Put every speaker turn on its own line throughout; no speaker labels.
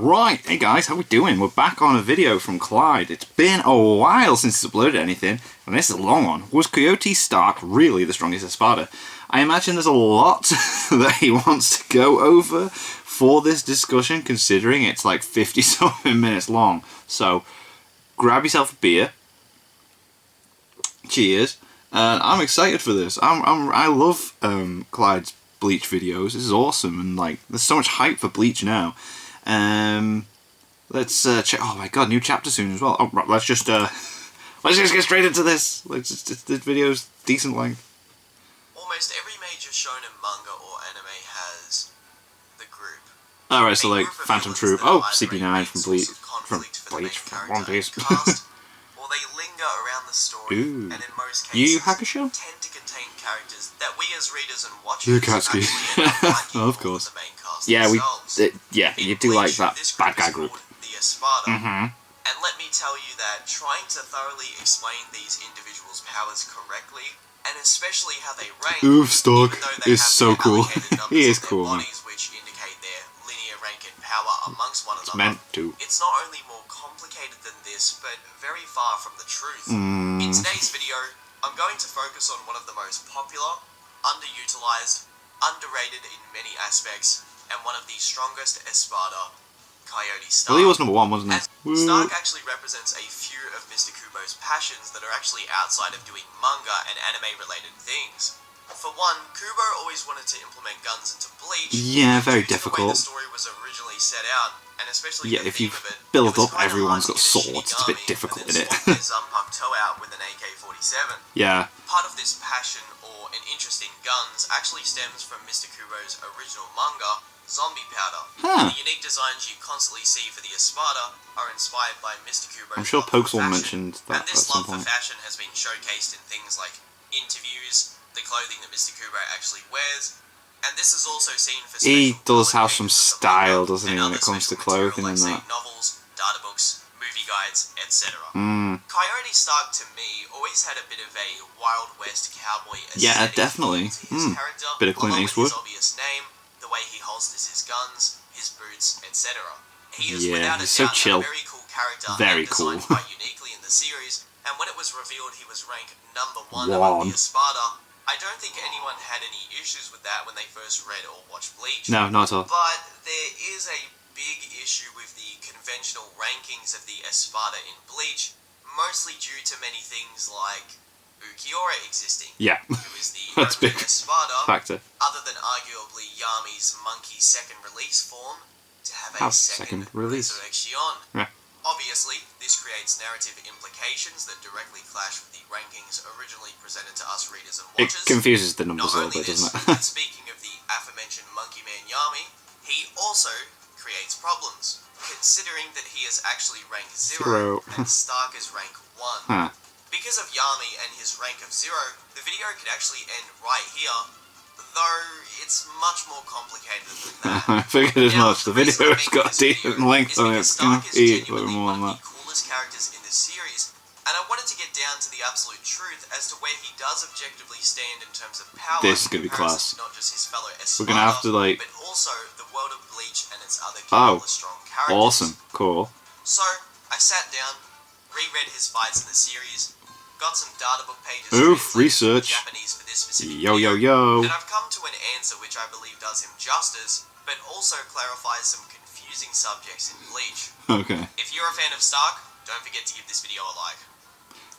Right, hey guys, how we doing? We're back on a video from Clyde. It's been a while since he's uploaded anything, and this is a long one. Was Coyote Starrk really the strongest Espada? I imagine there's a lot that he wants to go over for this discussion, considering it's like 50-something minutes long. So, grab yourself a beer. Cheers. I'm excited for this. I love Clyde's Bleach videos. This is awesome, and like, there's so much hype for Bleach now. Let's check. Oh my god, new chapter soon as well. Oh, right, let's just get straight into this. This video's decent length.
Almost every major shonen manga or anime has the group.
Alright, so like Phantom Troop. Oh, CP9 from Bleach. From One Piece.
Or they linger around the story,
Ooh.
and in most
Yu
cases
Hakusho?
tend to contain characters that we as readers and watchers
Akatsuki.
actually end up liking
Oh, of course.
more than the main cast
Yeah,
themselves.
you do like that
This
bad
group
guy
is
group.
called the Espada.
Mm-hmm.
And let me tell you that trying to thoroughly explain these individuals' powers correctly, and especially how they rank,
Oof, Starrk
even though they
is
have
so
their
cool.
allocated numbers
He is
of their
cool, man.
bodies which indicate their linear rank and power amongst one
It's
another,
meant to.
it's not only more complicated than this, but very far from the truth. In today's video, I'm going to focus on one of the most popular, underutilized, underrated in many aspects, and one of the strongest Espada, Coyote Starrk.
Well, he was number one, wasn't he?
As Starrk actually represents a few of Mr. Kubo's passions that are actually outside of doing manga and anime-related things. For one, Kubo always wanted to implement guns into Bleach.
Yeah, very
due to the way
difficult.
the story was originally set out, and especially
Yeah,
the
if
theme
you
of it,
build
it was
up
kinda
everyone's
hard
got
to get
swords,
a
it's a bit
Shinigami
difficult,
and
isn't
then
it?
swap their Zanpakuto out with an AK-47.
Yeah.
Part of this passion or an interest in guns actually stems from Mr. Kubo's original manga, Zombie Powder.
Huh.
The unique designs you constantly see for the Espada are inspired by Mr. Kubo's
I'm sure
love for
Pokeswall
fashion,
mentioned that
and this
at some
love for
point.
fashion has been showcased in things like interviews, the clothing that Mr. Kubo actually wears, and this is also seen for
He
special
does have some
color
style,
pages of
doesn't he,
the
when
manga
it comes to
and other
clothing
special
and
material,
that.
like, say, novels, data books, movie guides, etc.
Mm.
Coyote Starrk to me always had a bit of a Wild West cowboy aesthetic.
Yeah, definitely.
To his character,
Bit of Clint
along
Eastwood.
with his obvious name, the way he holsters his guns, his boots, etc. He is
Yeah,
without a
he's so
doubt
chill.
a very cool character
Very
and designed
cool.
quite uniquely in the series, and when it was revealed he was ranked #1 among the Espada, I don't think anyone had any issues with that when they first read or watched Bleach.
No, not at all.
But there is a big issue with the conventional rankings of the Espada in Bleach, mostly due to many things like Ukiura existing,
Yeah.
who is the
That's
only
big
Espada,
factor.
other than arguably Yami's monkey second release form, to have a
How
second
second release?
resurrection.
Yeah.
Obviously, this creates narrative implications that directly clash with the rankings originally presented to us readers and
It
watchers.
confuses the numbers a
Not
little
only
bit,
this,
doesn't
but
it?
speaking of the aforementioned Monkey Man Yami, he also creates problems, considering that he is actually rank 0 and Starrk is rank 1.
Huh.
Because of Yami and his rank of 0, the video could actually end right here, though it's much more complicated than that.
I figured as
Now,
much. The
reason I'm
video's
making
got
this
decent
video
length
is
on it.
because
It's gonna
Starrk is
eat a little
genuinely
more
one
than
of
that.
the coolest characters in this series, and I wanted to get down to the absolute truth as to where he does objectively stand in terms of power.
This is gonna be
in comparison
class.
to not just his fellow Espada,
We're gonna have to, like-
but also the world of Bleach and its other
Oh,
countless strong characters.
Awesome. Cool.
So I sat down, reread his fights in the series, got some data book pages
Oof,
translated
research.
to Japanese for this specific
Yo, yo,
video,
yo.
and I've come to an answer which I believe does him justice, but also clarifies some confusing subjects in Bleach.
Okay.
If you're a fan of Starrk, don't forget to give this video a like.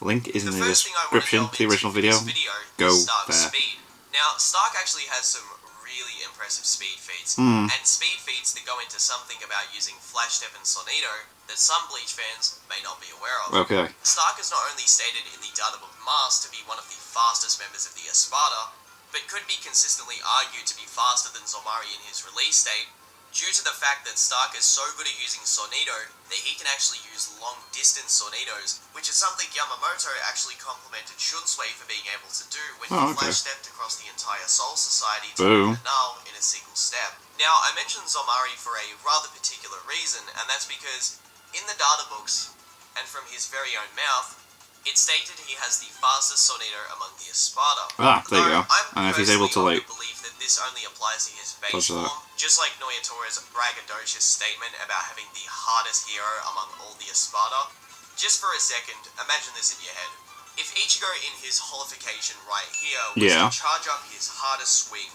Link is in
The
the
first thing I want to
description
delve
to the
into
original
for
video.
this video
Go
is Stark's
there.
speed. Now, Starrk actually has some really impressive speed feats,
Hmm.
and speed feats that go into something about using Flash Step and Sonito that some Bleach fans may not be aware of.
Okay.
Starrk is not only stated in the Databook Mask to be one of the fastest members of the Espada, but could be consistently argued to be faster than Zomari in his release date, due to the fact that Starrk is so good at using Sonito that he can actually use long-distance Sonitos, which is something Yamamoto actually complimented Shunsui for being able to do when he flash-stepped across the entire Soul Society to
Boom.
the null in a single step. Now, I mentioned Zomari for a rather particular reason, and that's because in the data books, and from his very own mouth, it stated he has the fastest Sonito among the Espada.
Ah, there you go.
I'm
And if he's able to,
personally
like,
of the belief that this this only applies to his base
Does that?
form, just like Noyatora's braggadocious statement about having the hardest hero among all the Espada. Just for a second, imagine this in your head. If Ichigo in his holification right here was to charge up his hardest swing,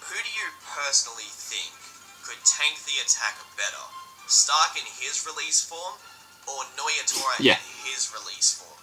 who do you personally think could tank the attack better? Stark in his release form, or Noyatora in his release form?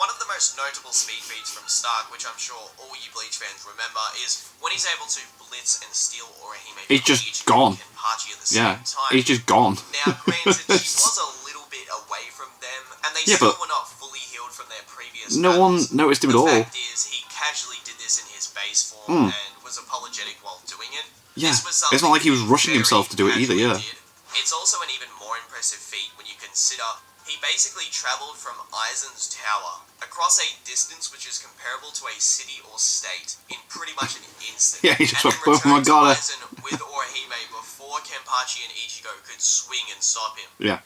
One of the most notable speed feats from Stark, which I'm sure all you Bleach fans remember, is when he's able to blitz and steal Orihime from Ichigo and Kenpachi at the same time.
He's just gone.
Now, granted, he was a little bit away from them, and they still were not fully healed from their previous
no
battles.
one noticed him at all.
The fact is, he casually did this in his base form and was apologetic while doing it.
Yeah,
This was
it's not like he was rushing
very
himself to do it either,
casually
yeah.
did. It's also an even more impressive feat when you consider he basically travelled from Aizen's tower across a distance which is comparable to a city or state in pretty much an instant.
Yeah, he just
and
went,
then
oh my
returned
god.
to Aizen with Orihime before Kenpachi and Ichigo could swing and stop him.
Yeah.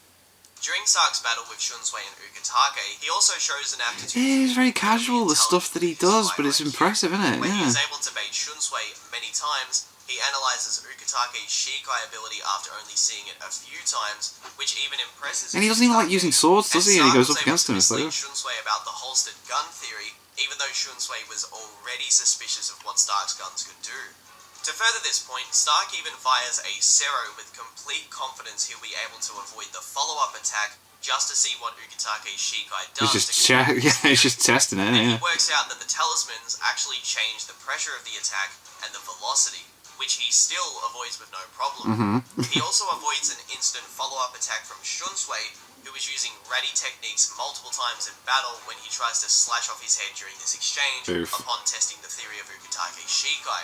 During Stark's battle with Shunsui and Ukitake, he also shows an aptitude.
Yeah, it's very casual, the stuff that he does, but it's impressive, isn't it?
When he
Yeah.
is able to bait Shunsui many times, he analyzes Ukitake's Shikai ability after only seeing it a few times, which even impresses
And he doesn't even like using swords, does he? And he goes up
Stark
against him.
was
It's
able to
like,
mislead Shunsui about the holstered gun theory, even though Shunsui was already suspicious of what Stark's guns could do. To further this point, Stark even fires a Zero with complete confidence he'll be able to avoid the follow-up attack just to see what Ukitake's Shikai does.
he's just testing it,
And
yeah.
he works out that the talismans actually change the pressure of the attack and the velocity, which he still avoids with no problem. He also avoids an instant follow-up attack from Shunsui, who was using ratty techniques multiple times in battle when he tries to slash off his head during this exchange upon testing the theory of Ukitake's Shikai.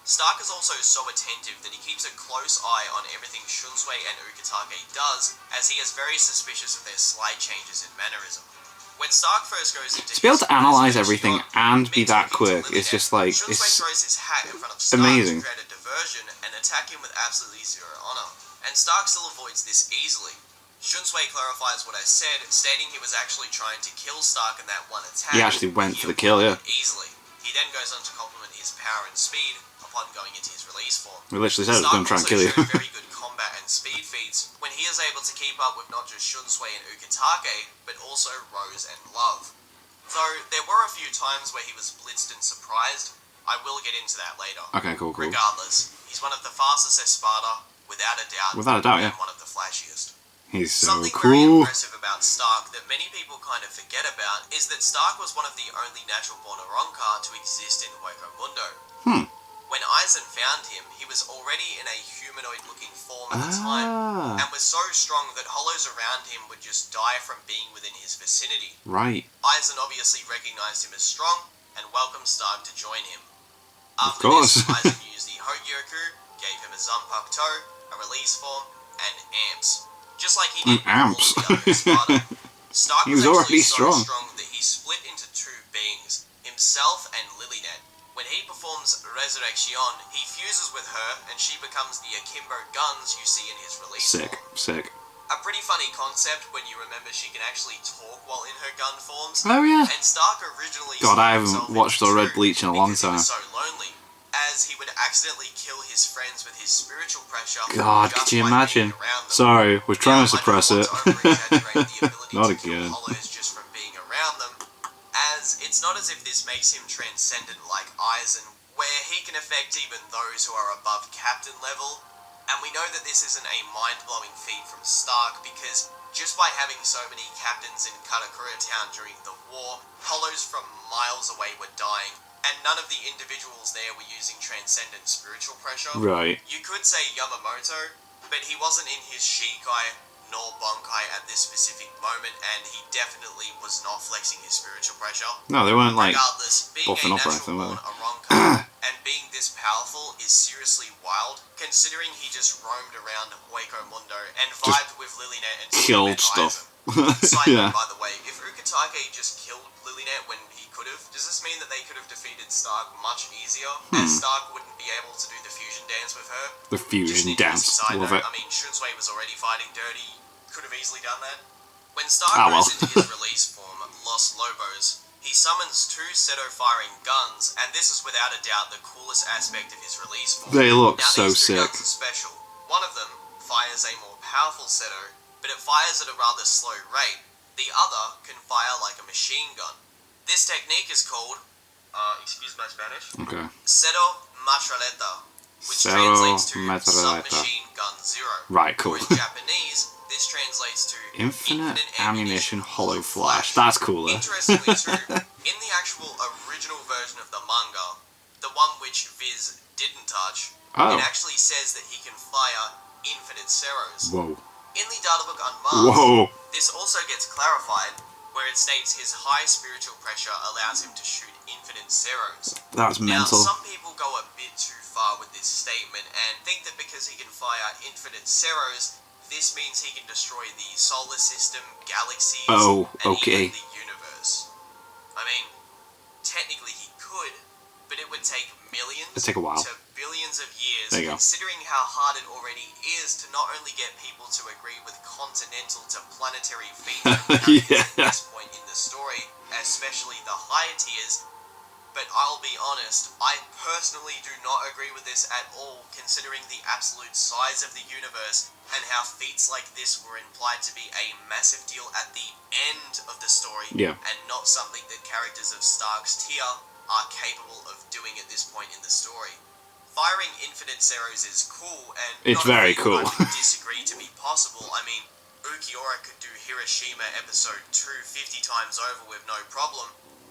Stark is also so attentive that he keeps a close eye on everything Shunsui and Ukitake does, as he is very suspicious of their slight changes in mannerism. When Stark first goes into
To be able to analyse everything and be that quick is just like,
Shunsui
it's
throws his hat in front of Stark
amazing.
to create a diversion and attack him with absolutely zero honor, and Stark still avoids this easily. Shunsui clarifies what I said, stating he was actually trying to kill Stark in that one attack.
He actually went for the kill, yeah.
Easily. He then goes on to compliment his power and speed upon going into his release form.
We literally said I was going to try and kill you.
Stark also showed very good combat and speed feats when he is able to keep up with not just Shunsui and Ukitake, but also Rose and Love. Though there were a few times where he was blitzed and surprised, I will get into that later.
Okay, cool.
Regardless, he's one of the fastest Espada, without a doubt,
Yeah.
and one of the flashiest.
He's so
Something very
cool.
impressive about Stark that many people kind of forget about is that Stark was one of the only natural-born Arrancar to exist in Hueco Mundo. When Aizen found him, he was already in a humanoid-looking form at the time, and was so strong that hollows around him would just die from being within his vicinity.
Right.
Aizen obviously recognized him as strong, and welcomed Stark to join him.
Of
After
course.
this, Aizen used the Hogyoku, gave him a Zanpakuto, a release form, and amps. Just like he did with all of the other Espada. Stark
He was
actually
already
so
strong.
that he split into two beings, himself and Lilynet. When he performs Resurrection, he fuses with her, and she becomes the Akimbo guns you see in his release form.
Sick.
A pretty funny concept when you remember she can actually talk while in her gun forms.
Oh, yeah.
And Stark originally
God, I
himself
haven't watched or
into
read
two
Bleach in a long
because
time.
He was so lonely, as he would accidentally kill his friends with his spiritual pressure.
God,
just
could you
by
imagine?
being around them.
Sorry, we're trying to suppress
I
it.
don't want to over-exaggerate the ability
Not
to kill
again.
hollows just from being around them, as it's not as if this makes him transcendent like Aizen, where he can affect even those who are above captain level. And we know that this isn't a mind-blowing feat from Stark, because just by having so many captains in Karakura Town during the war, hollows from miles away were dying, and none of the individuals there were using transcendent spiritual pressure.
Right.
You could say Yamamoto, but he wasn't in his Shikai nor Bonkai at this specific moment, and he definitely was not flexing his spiritual pressure.
No, they weren't like
Regardless, being a
buffing up or anything,
natural
were
born Arrancar and being this powerful is seriously wild, considering he just roamed around Hueco Mundo and vibed with Lilynet and
killed
met
stuff.
Aizen. Side
Yeah.
note, by the way, if Ukitake just killed Lilynet when he could have, does this mean that they could have defeated Stark much easier, as Stark wouldn't be able to do the fusion dance with her?
The fusion
Just an
dance.
easy side
Love
note,
it.
I mean, Shunsui was already fighting dirty, could have easily done that. When Stark
Ah, well.
goes into his release form, Los Lobos, He summons 2 Seto-firing guns, and this is without a doubt the coolest aspect of his release form.
They look
now,
so
these 2
sick.
guns are special. One of them fires a more powerful Seto, but it fires at a rather slow rate. The other can fire like a machine gun. This technique is called, excuse my Spanish,
Okay.
Seto Matraleta, which
Seto
translates to
Matraleta.
Submachine Gun Zero.
Right, cool.
Or in Japanese, this translates to
Infinite Ammunition Hollow Flash. That's cooler.
Interestingly too, in the actual original version of the manga, the one which Viz didn't touch,
Oh.
it actually says that he can fire infinite Seros.
Whoa.
In the databook Unmasked,
Whoa.
this also gets clarified, where it states his high spiritual pressure allows him to shoot infinite Seros.
That's
Now,
mental.
some people go a bit too far with this statement and think that because he can fire infinite Seros, this means he can destroy the solar system, galaxies,
Oh,
and
okay.
even the universe. I mean, technically he could, but it would take millions
It'd take a while.
to billions of years,
There you go.
considering how hard it already is to not only get people to agree with continental to planetary feats of characters
Yeah.
at this point in the story, especially the higher tiers. But I'll be honest, I personally do not agree with this at all, considering the absolute size of the universe and how feats like this were implied to be a massive deal at the end of the story,
Yeah.
and not something that characters of Stark's tier are capable of doing at this point in the story. Firing infinite Seros is cool, and
It's
not
very
only
cool.
would I disagree to be possible. I mean, Ukiura could do Hiroshima episode 2 50 times over with no problem.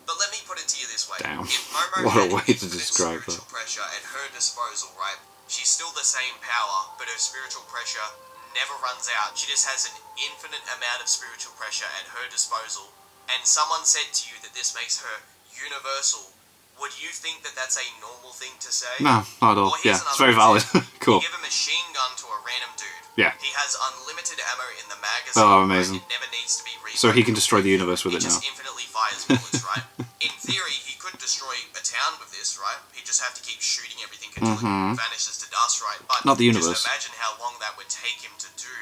But let me put it to you this way.
Damn.
If Momo
What a
had
way to
infinite
describe
spiritual
that.
pressure at her disposal, right? She's still the same power, but her spiritual pressure never runs out. She just has an infinite amount of spiritual pressure at her disposal. And someone said to you that this makes her universal. Would you think that that's a normal thing to say?
No, not at all.
Well, here's
Yeah, it's
another
very valid.
example.
Cool.
You give a machine gun to a random dude.
Yeah.
He has unlimited ammo in the magazine.
Oh, amazing.
Right? It never needs to be reloaded.
So he can destroy the universe with it
He
now.
just infinitely fires bullets, right? In theory, he could destroy a town with this, right? He'd just have to keep shooting everything until it vanishes to dust, right? But
Not the universe.
just imagine how long that would take him to do,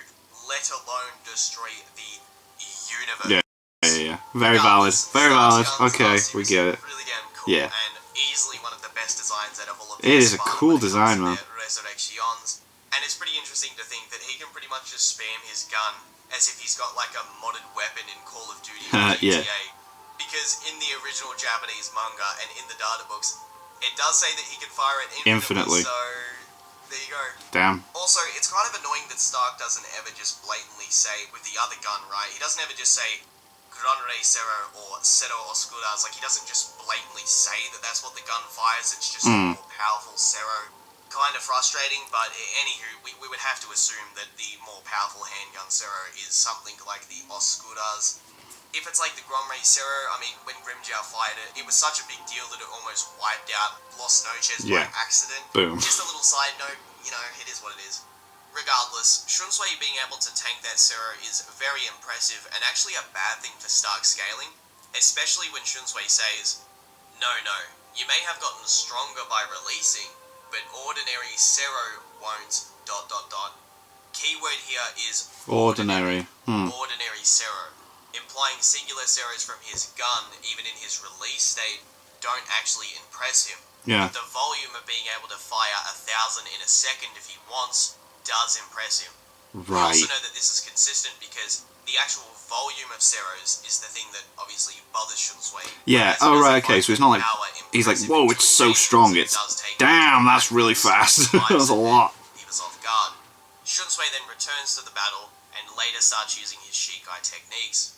let alone destroy the universe.
Yeah. Yeah. Very valid. Very valid. Okay, we get it.
Really damn cool.
Yeah.
And easily one of the best designs out of all of
It is a
Espada
cool
when it comes
design,
to
man.
their Resurrections. And it's pretty interesting to think that he can pretty much just spam his gun as if he's got like a modded weapon in Call of Duty or GTA.
Yeah.
Because in the original Japanese manga and in the data books, it does say that he can fire it
Infinitely.
So there you go.
Damn.
Also, it's kind of annoying that Stark doesn't ever just blatantly say with the other gun, right? He doesn't ever just say Gran Rey Zero or Seto Oscuras. Like, he doesn't just blatantly say that that's what the gun fires. It's just a more powerful Zero. Kind of frustrating, but anywho, we would have to assume that the more powerful handgun Zero is something like the Oscuras. If it's like the Gran Rey Zero, I mean, when Grimjow fired it, it was such a big deal that it almost wiped out Los Noches by accident.
Boom.
Just a little side note, you know, it is what it is. Regardless, Shunsui being able to tank that Zero is very impressive and actually a bad thing for Stark scaling, especially when Shunsui says, no, you may have gotten stronger by releasing, but ordinary Zero won't... Keyword here is
Ordinary.
ordinary Zero, implying singular Zeros from his gun, even in his release state, don't actually impress him.
Yeah.
But the volume of being able to fire 1,000 in a second if he wants does impress him. We
Right.
also know that this is consistent because the actual volume of Zeros is the thing that obviously bothers Shunsui.
Yeah. Oh, right. Okay. So it's not like he's like, whoa, it's so strong. It's damn. That's really fast. That's a lot.
He was off guard. Shunsui then returns to the battle and later starts using his Shikai techniques.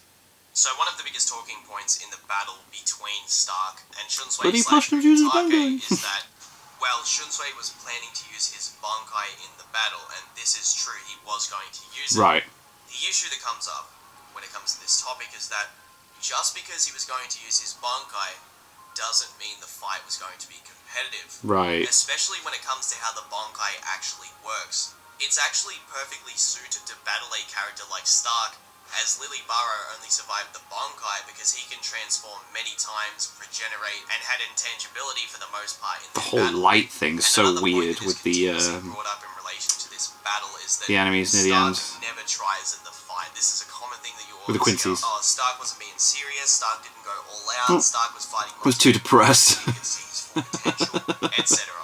So one of the biggest talking points in the battle between Stark and Shunsui
But he
/
pushed him to use his
Ukitake
Bankai.
is that, well, Shunsui was planning to use his Bankai in the battle, and this is true, he was going to use it.
Right.
The issue that comes up when it comes to this topic is that just because he was going to use his Bankai doesn't mean the fight was going to be competitive.
Right.
Especially when it comes to how the Bankai actually works. It's actually perfectly suited to battle a character like Stark, as Lily Barrow only survived the Bankai because he can transform many times, regenerate, and had intangibility for the most part in
The
the
whole
battle.
light thing's
And
so
another point
weird
that is
with the
continuously brought up in relation to this battle is that
the enemies near the end.
Stark never tries in the fight. This is a common thing that you
With the
always hear.
Quincy's.
Oh, Stark wasn't being serious. Stark didn't go all out. Stark was fighting.
Was too depressed.
You could see his full potential, etc.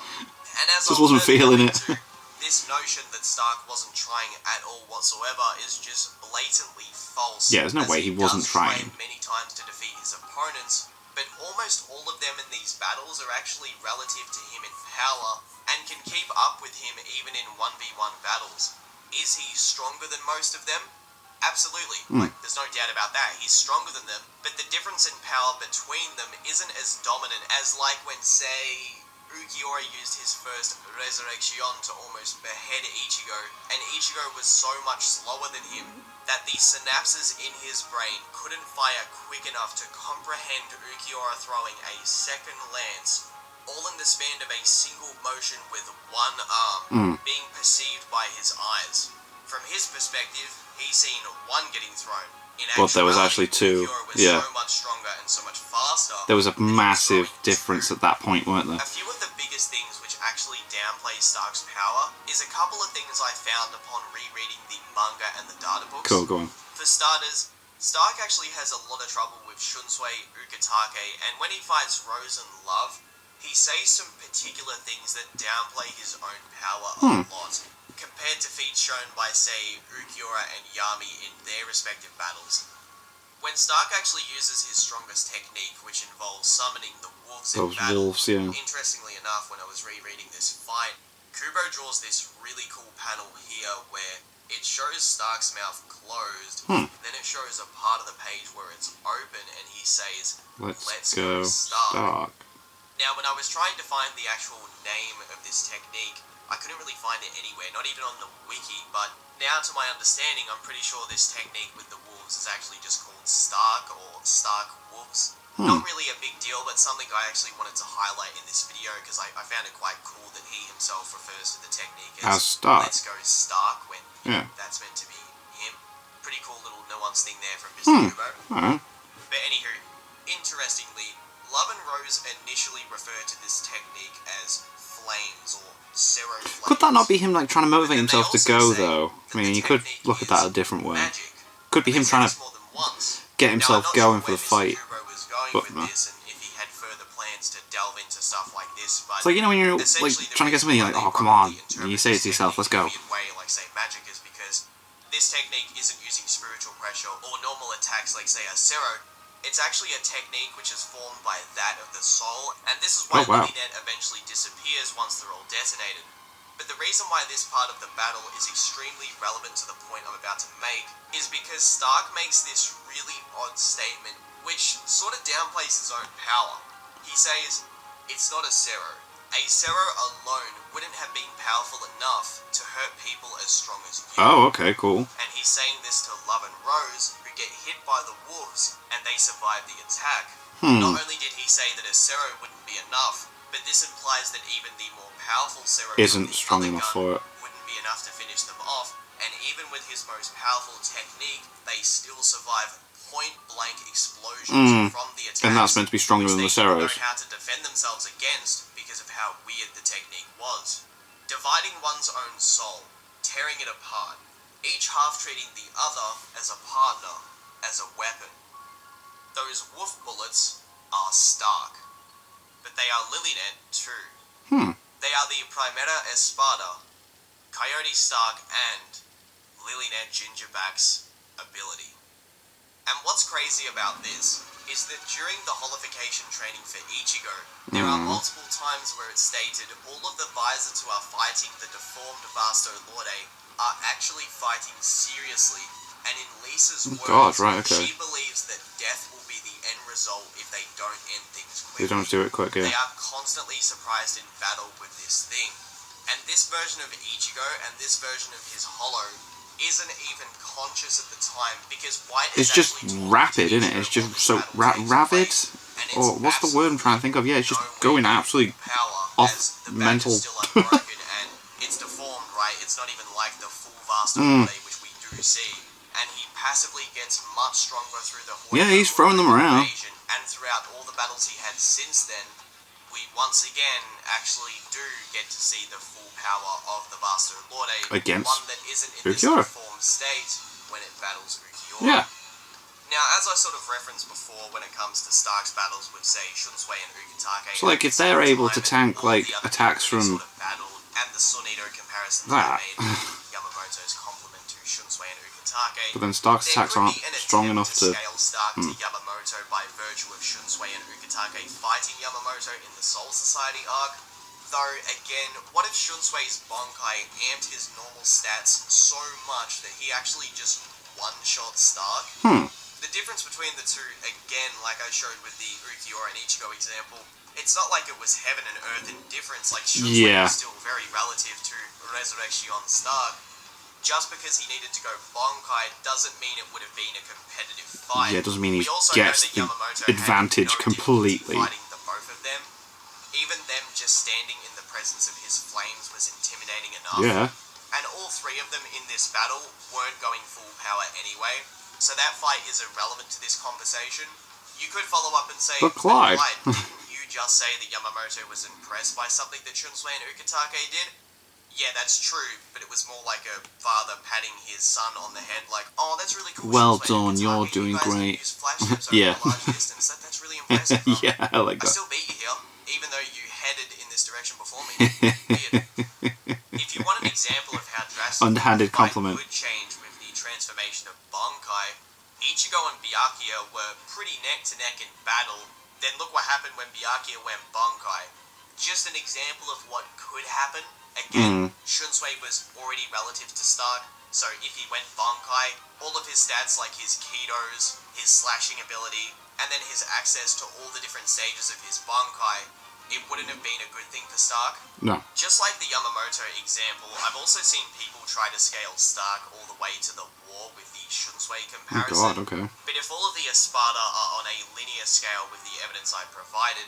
And as
Just
I'll
wasn't
further
feeling
go
it.
into, this notion that Stark wasn't trying at all whatsoever is just blatantly false.
Yeah, there's no
as
way he wasn't
does try
trying.
many times to defeat his opponents, but almost all of them in these battles are actually relative to him in power and can keep up with him even in 1v1 battles. Is he stronger than most of them? Absolutely. Like, there's no doubt about that. He's stronger than them, but the difference in power between them isn't as dominant as like when, say, Ulquiorra used his first resurrection to almost behead Ichigo, and Ichigo was so much slower than him that the synapses in his brain couldn't fire quick enough to comprehend Ulquiorra throwing a second lance, all in the span of a single motion with one arm, being perceived by his eyes. From his perspective, he's seen one getting thrown. In
But there was actually two.
Ulquiorra was
Yeah.
so much stronger and so much faster.
There was a
than he
massive
throwing
difference
two.
at that point, weren't there?
A few of the biggest things which actually downplay Stark's power is a couple of things I found upon rereading the manga and the data books.
Cool, go on.
For starters, Stark actually has a lot of trouble with Shunsui Ukitake, and when he fights Rose and Love, he says some particular things that downplay his own power a lot, compared to feats shown by, say, Ulquiorra and Yami in their respective battles. When Stark actually uses his strongest technique, which involves summoning the wolves in
Those
battle,
wolves, yeah.
interestingly enough, when I was rereading this fight, Kubo draws this really cool panel here where it shows Stark's mouth closed, then it shows a part of the page where it's open, and he says,
Let's go
Stark.
Stark.
Now, when I was trying to find the actual name of this technique, I couldn't really find it anywhere, not even on the wiki, but now to my understanding, I'm pretty sure this technique with the wolves is actually just called Stark, or Stark Wolves. Not really a big deal, but something I actually wanted to highlight in this video, because I found it quite cool that he himself refers to the technique
As Stark.
Let's go Stark, when that's meant to be him. Pretty cool little nuance thing there from Mr. Kubo.
Alright.
But anywho, interestingly, Love and Rose initially refer to this technique as flames, or Zero Flames.
Could that not be him like trying to motivate
But then they
himself to
also
go
say
though?
that
I mean,
the
you could
technique
look at that a
is
different way.
magic.
Could be
They
him
say
trying
this
to
more than once.
get
Now,
himself
I'm not
going
sure
for the
where
fight.
Mr. Kubo was going
But,
with
no.
this, and if he had further plans to delve into stuff like this, but
It's like, you know, when you're like
essentially the
trying to get
reason
something, you're
why
like,
they
oh come
wrongly
on,
interpret
you say it
this
to yourself, let's
technique
go.
in a weird way, like say magic, is because this technique isn't using spiritual pressure or normal attacks like say a Zero. It's actually a technique which is formed by that of the soul, and this is why
Oh, wow.
Lily Net eventually disappears once they're all detonated. But the reason why this part of the battle is extremely relevant to the point I'm about to make is because Stark makes this really odd statement which sort of downplays his own power. He says, it's not a Zero. A Zero alone wouldn't have been powerful enough to hurt people as strong as you.
Oh, okay, cool.
And he's saying this to Love and Rose, who get hit by the wolves, and they survive the attack. Not only did he say that a Zero wouldn't be enough, but this implies that even the more powerful Zero
Isn't strong enough for it.
wouldn't be enough to finish them off, and even with his most powerful technique, they still survive point-blank explosions from the attacks.
And that's meant to be stronger than the
which they didn't
Zeros.
know how to defend themselves against because of how weird the technique was. Dividing one's own soul, tearing it apart, each half treating the other as a partner, as a weapon. Those wolf bullets are Stark, but they are Lilynet too. They are the Primera Espada, Coyote Starrk, and Lilynet Gingerback's ability. And what's crazy about this is that during the holification training for Ichigo, there are multiple times where it's stated all of the Visors who are fighting the deformed Vasto Lorde are actually fighting seriously, and in Lisa's words,
God, right, okay.
she believes that death will be the end result if they don't end things
They
quickly.
don't do it quick,
They
yeah.
are constantly surprised in battle with this thing. And this version of Ichigo and this version of his Hollow isn't even conscious at the time because White
It's
is
just
actually told
rapid,
to
isn't it?
Ichigo
It's just
while this
so
battle takes
ravid.
place, and it's
Or what's the word I'm trying to think of? Yeah, it's just
absolutely
going absolutely
power
off
as the
mental.
badge is still unbroken and it's deformed, right? It's not even like the full Vasto Lorde which we do see. And he passively gets much stronger through the
Yeah, he's throwing them around.
invasion, and throughout all the battles he had since then. we once again actually do get to see the full power of the Bastard Lord,
Against
one that isn't in this
Ulquiorra.
deformed state when it battles Ulquiorra.
Yeah.
Now, as I sort of referenced before, when it comes to Stark's battles with, say, Shunsui and Ukitake...
So, like, if they're able to tank, like, attacks from
sort of battled, and the Sunito comparisons
that,
I made with Yamamoto's complement to Shunsui and Ukitake...
but then Stark's attacks aren't strong enough to...
scale Stark to Yamamoto by virtue of Shunsui and Ukitake fighting Yamamoto in the Soul Society arc. Though, again, what if Shunsui's Bankai amped his normal stats so much that he actually just one-shot Stark? The difference between the two, again, like I showed with the Ulquiorra and Ichigo example, it's not like it was heaven and earth in difference, like Shunsui was still very relative to Resurrection Stark. Just because he needed to go Bankai doesn't mean it would have been a competitive fight.
Yeah, it doesn't mean he
gets
the advantage completely.
Fighting the both of them. Even them just standing in the presence of his flames was intimidating enough.
Yeah.
And all three of them in this battle weren't going full power anyway. So that fight is irrelevant to this conversation. You could follow up and say,
but Clyde,
didn't you just say that Yamamoto was impressed by something that Shunsui and Ukitake did? Yeah, that's true, but it was more like a father patting his son on the head, like, oh, that's really cool.
Well
Shunsui and
done,
Ukitake.
you're doing
you guys
great.
Use flash tips over
Yeah.
a large distance. That's really impressive.
Yeah, I like
I
that.
still beat you here, even though you headed in this direction before me. Weird. If you want an example of how drastic
Underhanded
the fight
compliment.
would change with the transformation of Bankai, Ichigo and Byakuya were pretty neck-to-neck in battle. Then look what happened when Byakuya went Bankai. Just an example of what could happen. Again, Shunsui was already relative to Stark, so if he went Bankai, all of his stats like his Kidos, his slashing ability, and then his access to all the different stages of his Bankai, it wouldn't have been a good thing for Stark.
No.
Just like the Yamamoto example, I've also seen people try to scale Stark all the way to the war with the Shunsui comparison.
Oh god, okay.
But if all of the Espada are on a linear scale with the evidence I provided,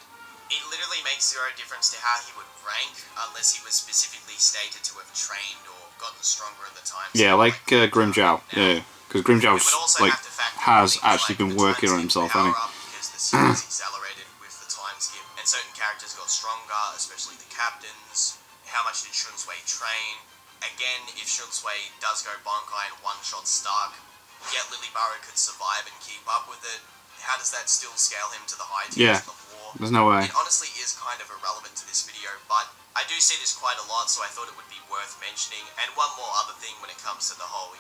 it literally makes zero difference to how he would rank unless he was specifically stated to have trained or gotten stronger in the time.
Yeah, like Grimjow. Yeah, because Grimjow's like has actually been working on himself, hasn't he?
Because the series accelerated with the time skip, and certain characters got stronger, especially the captains. How much did Shunsui train? Again, if Shunsui does go Bankai and one-shot Stark, yet Lilibara could survive and keep up with it, how does that still scale him to the high tiers of the war?
There's no way.
It honestly is kind of irrelevant to this video, but I do see this quite a lot, so I thought it would be worth mentioning. And one more other thing when it comes to the whole,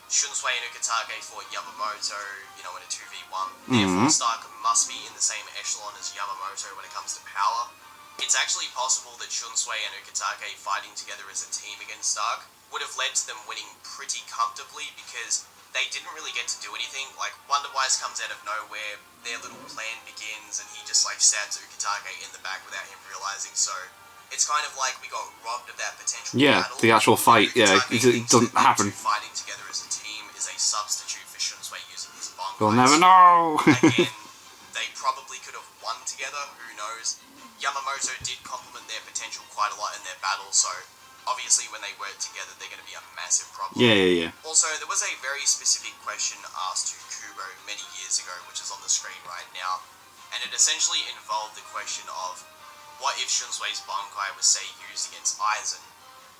Shunsui and Ukitake fought Yamamoto, in a 2v1. Therefore, Stark must be in the same echelon as Yamamoto when it comes to power. It's actually possible that Shunsui and Ukitake fighting together as a team against Stark would have led to them winning pretty comfortably because they didn't really get to do anything. Like, Wonderwise comes out of nowhere, their little plan begins, and he just, stabs Ukitake in the back without him realizing, so it's kind of like we got robbed of that potential battle.
The actual fight,
Ukitake
it doesn't happen.
Fighting together as a team is a substitute for Shunsui using his Bankai.
We'll never know!
Again, they probably could have won together, who knows. Yamamoto did complement their potential quite a lot in their battle, so obviously when they work together they're going to be a massive problem.
Yeah.
Also, there was a very specific question asked to Kubo many years ago, which is on the screen right now, and it essentially involved the question of, what if Shunsui's Bankai was, say, used against Aizen?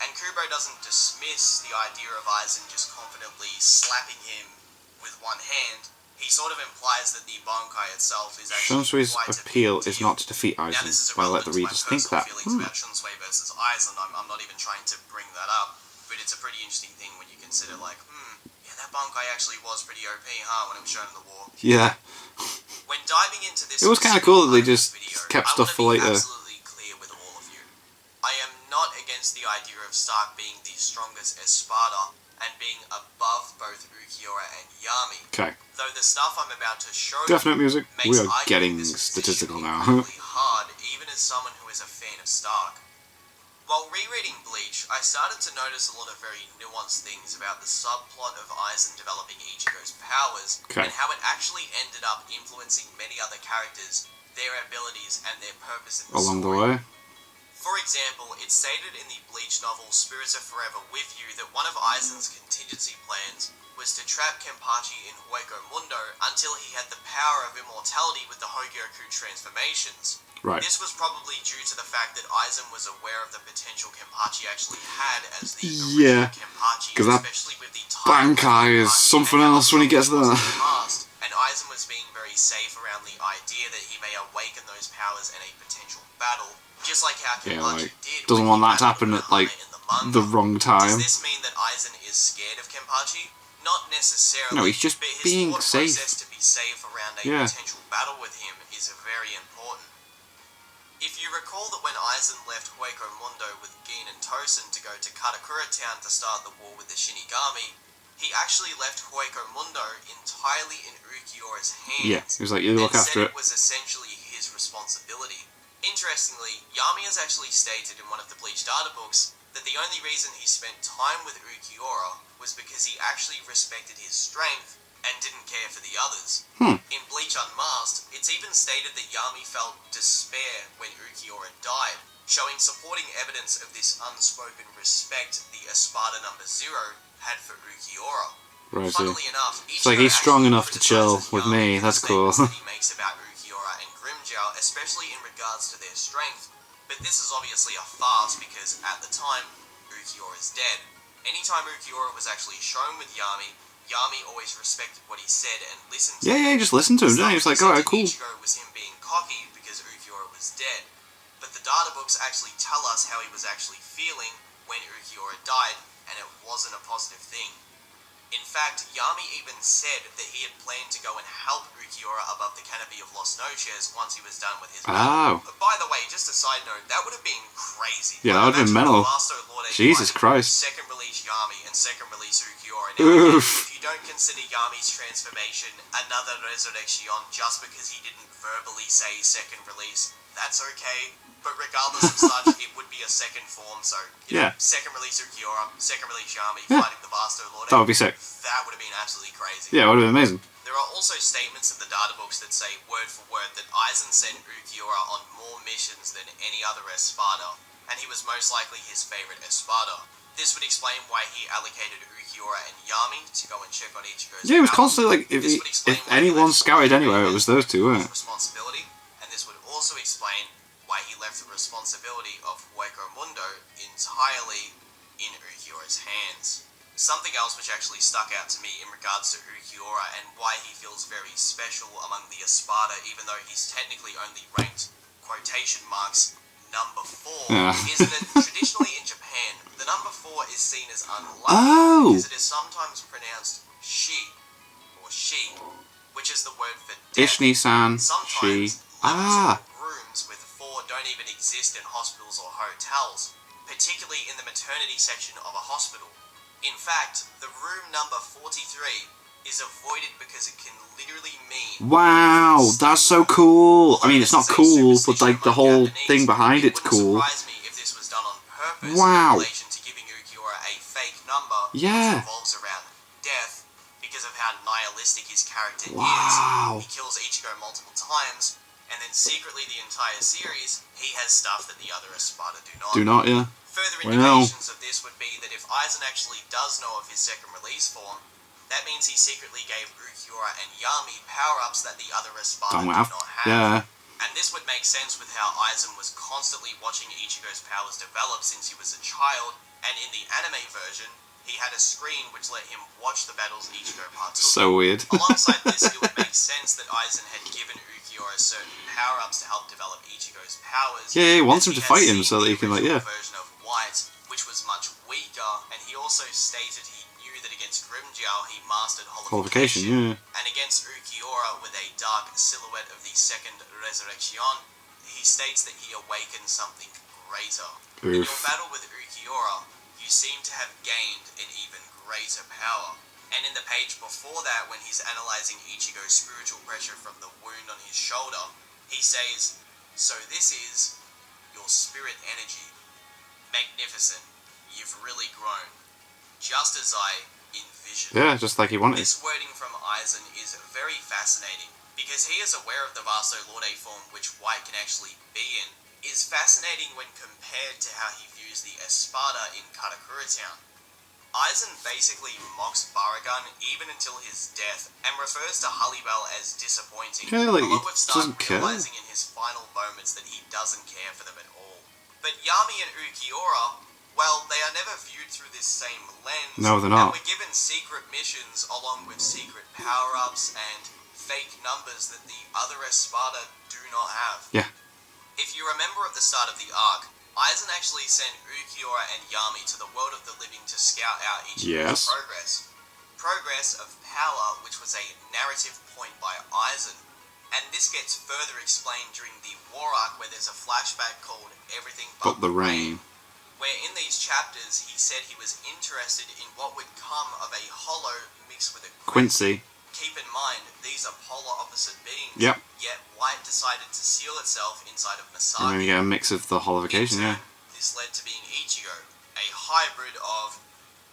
And Kubo doesn't dismiss the idea of Aizen just confidently slapping him with one hand. He sort of implies that the Bankai itself is actually
Shunsui's
quite
appeal
a big
is
deal.
not to defeat
Now,
Aizen,
this is
but let the
irrelevant to
readers
my
think
personal
that.
feelings about Shunsui versus Aizen. I'm not even trying to bring that up, but it's a pretty interesting thing when you consider, yeah, that Bankai actually was pretty OP, huh, when it was shown in the war.
Yeah.
When diving into this,
It was kind of cool that they just
video,
kept stuff for
I
later.
want to be absolutely clear with all of you. I am not against the idea of Stark being the strongest Espada and being above both Ulquiorra and Yami.
Okay.
Though the stuff I'm about to show
Definite music.
makes
We are
arguing
getting
this
statistical
position
now.
incredibly hard, even as someone who is a fan of Stark. While rereading Bleach, I started to notice a lot of very nuanced things about the subplot of Aizen developing Ichigo's powers, and how it actually ended up influencing many other characters, their abilities, and their purpose in the
Along the
story.
way.
For example, it's stated in the Bleach novel Spirits Are Forever With You that one of Aizen's contingency plans was to trap Kenpachi in Hueco Mundo until he had the power of immortality with the Hogyoku transformations.
Right.
This was probably due to the fact that Aizen was aware of the potential Kenpachi actually had as the original Kenpachi,
'cause that
especially with the time
Bankai is something else when he gets there.
past, and Aizen was being very safe around the idea that he may awaken those powers in a potential battle, just like how Kenpachi did.
Doesn't want that to happen at like the wrong time.
Does this mean that Aizen is scared of Kenpachi? Not necessarily.
No, he's just
but his
being
thought
safe.
process to be safe around a potential battle with him is very important. If you recall that when Aizen left Hueco Mundo with Gin and Tosen to go to Katakura Town to start the war with the Shinigami, he actually left Hueco Mundo entirely in Ulquiorra's hands.
Yeah, he was like, you look after it.
It was essentially his responsibility. Interestingly, Yami has actually stated in one of the Bleach data books that the only reason he spent time with Ulquiorra was because he actually respected his strength and didn't care for the others. In Bleach Unmasked, it's even stated that Yami felt despair when Ulquiorra died, showing supporting evidence of this unspoken respect the Espada No. 0 had for Ulquiorra.
Right,
Funnily enough,
it's like he's strong enough to chill with me. That's cool.
That he makes about Ulquiorra and Grimmjow, especially in regards to their strength. But this is obviously a farce because at the time, Ulquiorra is dead. Anytime Ulquiorra was actually shown with Yami, Yami always respected what he said and listened to him.
Yeah, he just listened to him, didn't he? He was like, alright, cool.
Ichigo was him being cocky because Ulquiorra was dead. But the data books actually tell us how he was actually feeling when Ulquiorra died, and it wasn't a positive thing. In fact, Yami even said that he had planned to go and help Ulquiorra above the canopy of Los Noches once he was done with his battle. By the way, just a side note, that would have been crazy.
Yeah, that would have been mental. Jesus Christ.
Second release Yami and second release Ulquiorra. Now, if you don't consider Yami's transformation another resurrection just because he didn't verbally say second release, that's okay. But regardless of such, it would be a second form, so second release Ulquiorra, second release Yami fighting the Vasto Lord.
That would be sick.
That would have been absolutely crazy.
Yeah, it would have been amazing.
There are also statements in the data books that say word for word that Aizen sent Ulquiorra on more missions than any other Espada, and he was most likely his favorite Espada. This would explain why he allocated Ulquiorra and Yami to go and check on Ichigo's
Yeah, it was constantly like, if anyone scouted anywhere, it was those two, weren't it?
Responsibility, and this would also explain why he left the responsibility of Hueco Mundo entirely in Ulquiorra's hands. Something else which actually stuck out to me in regards to Ulquiorra and why he feels very special among the Espada, even though he's technically only ranked, quotation marks, number 4, is that traditionally in Japan, the number 4 is seen as unlucky because it is sometimes pronounced she, or she, which is the word for death.
Ishni-san,
Sometimes
she.
Rooms with 4 don't even exist in hospitals or hotels, particularly in the maternity section of a hospital. In fact, the room number 43 is avoided because it can literally mean...
Wow, that's so cool! I mean, it's not cool, but like the whole thing behind it's cool.
It wouldn't surprise me if this was done on purpose
Wow.
in relation to giving Ulquiorra a fake number which revolves around death because of how nihilistic his character is. He kills Ichigo multiple times, and then secretly the entire series, he has stuff that the other Espada do not. Further indications of this would be that if Aizen actually does know of his second release form, that means he secretly gave Ulquiorra and Yami power-ups that the other Espada do not have. And this would make sense with how Aizen was constantly watching Ichigo's powers develop since he was a child, and in the anime version, he had a screen which let him watch the battles Ichigo partook in.
So weird.
Alongside this, it would make sense that Aizen had given Ulquiorra certain power-ups to help develop Ichigo's powers.
Yeah, he wants him to fight him so that he can, like,
version of White, which was much weaker, and he also stated he knew that against Grimmjow he mastered Holification, and against Ulquiorra with a dark silhouette of the second resurrection, he states that he awakened something greater. In your battle with Ulquiorra, you seem to have gained an even greater power. And in the page before that, when he's analysing Ichigo's spiritual pressure from the wound on his shoulder, he says, "So this is your spirit energy. Magnificent. You've really grown. Just as I envisioned."
Yeah, just like he wanted.
This wording from Aizen is very fascinating, because he is aware of the Vasto Lorde form which White can actually be in, is fascinating when compared to how he views the Espada in Katakura Town. Aizen basically mocks Baragun even until his death, and refers to Hallibal as disappointing,
Yeah, like,
along with
he
Stark
doesn't care.
realizing in his final moments that he doesn't care for them at all. But Yami and Ukiura, well, they are never viewed through this same lens,
No, they're not.
and were given secret missions along with secret power-ups and fake numbers that the other Espada do not have.
Yeah.
If you remember at the start of the arc, Aizen actually sent Ukiura and Yami to the world of the living to scout out Ichigo's
Yes.
progress. Progress of power, which was a narrative point by Aizen. And this gets further explained during the war arc where there's a flashback called Everything But
the Rain.
Where in these chapters he said he was interested in what would come of a hollow mixed with a
Quincy.
Keep in mind, these are polar opposite beings,
Yep.
yet White decided to seal itself inside of
And
Misaki.
then you get a mix of the holification, yeah.
This led to being Ichigo, a hybrid of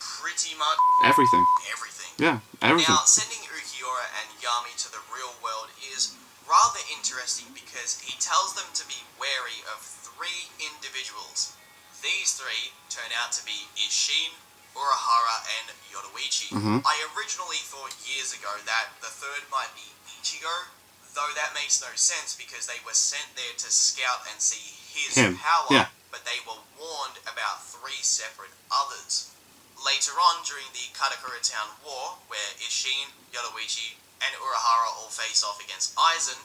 pretty much
Everything.
everything.
Yeah, everything.
Now, sending Ukiura and Yami to the real world is rather interesting because he tells them to be wary of 3 individuals. These 3 turn out to be Isshin, Urahara, and Yoruichi. I originally thought years ago that the 3rd might be Ichigo, though that makes no sense because they were sent there to scout and see his power,
yeah.
but they were warned about 3 separate others. Later on, during the Katakura Town War, where Isshin, Yoruichi, and Urahara all face off against Aizen,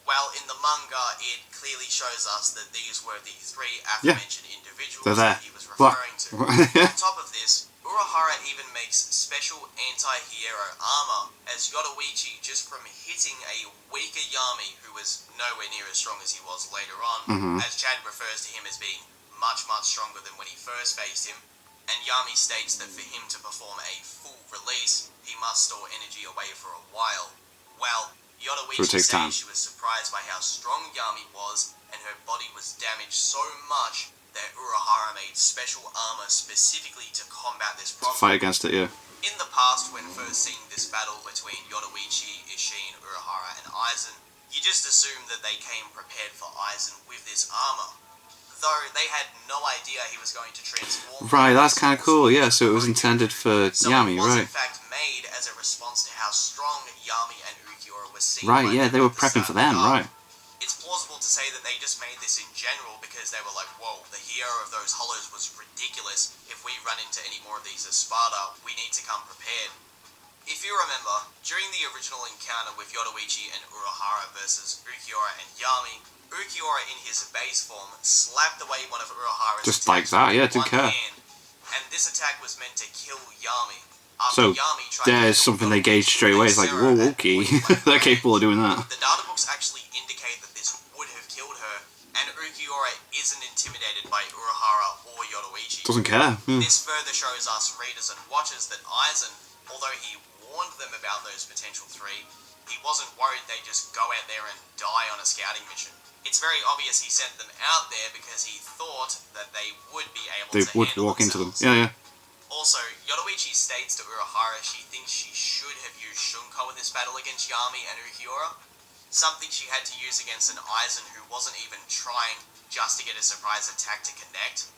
well, in the manga, it clearly shows us that these were the 3 aforementioned individuals that he was referring to. On top of this, Urahara even makes special anti-hero armor as Yoruichi just from hitting a weaker Yami who was nowhere near as strong as he was later on, as Chad refers to him as being much, much stronger than when he first faced him, and Yami states that for him to perform a full release, he must store energy away for a while. Well, Yoruichi said she was surprised by how strong Yami was, and her body was damaged so much that Urahara made special armor specifically to combat this problem.
Fight against it, yeah.
In the past, when first seeing this battle between Yoruichi, Isshin, Urahara, and Aizen, you just assumed that they came prepared for Aizen with this armor. Though they had no idea he was going to transform.
Right, that's kind of cool, yeah, so it was intended for Yami,
it was
right.
in fact made as a response to how strong Yami and Ukiura were seen.
Right, yeah, they were prepping for them, right.
It's plausible to say that they just made this in general because they were like, whoa, the hero of those hollows was ridiculous. If we run into any more of these Espada, we need to come prepared. If you remember, during the original encounter with Yoruichi and Urahara versus Ukiura and Yami, Ukiura in his base form slapped away one of Urahara's
just like that, yeah, didn't care.
hand, and this attack was meant to kill Yami.
So, there's something they gauge straight away, it's like, whoa, okay, they're capable of doing that.
The data books actually indicate that this would have killed her, and Ukiura isn't intimidated by Urahara or Yoruichi.
Doesn't care. Yeah.
This further shows us readers and watchers that Aizen, although he warned them about those potential 3, he wasn't worried they'd just go out there and die on a scouting mission. It's very obvious he sent them out there because he thought that they would be able to handle
walk into them.
themselves.
Yeah, yeah.
Also, Yoruichi states to Urahara she thinks she should have used Shunko in this battle against Yami and Ukiura, something she had to use against an Aizen who wasn't even trying just to get a surprise attack to connect.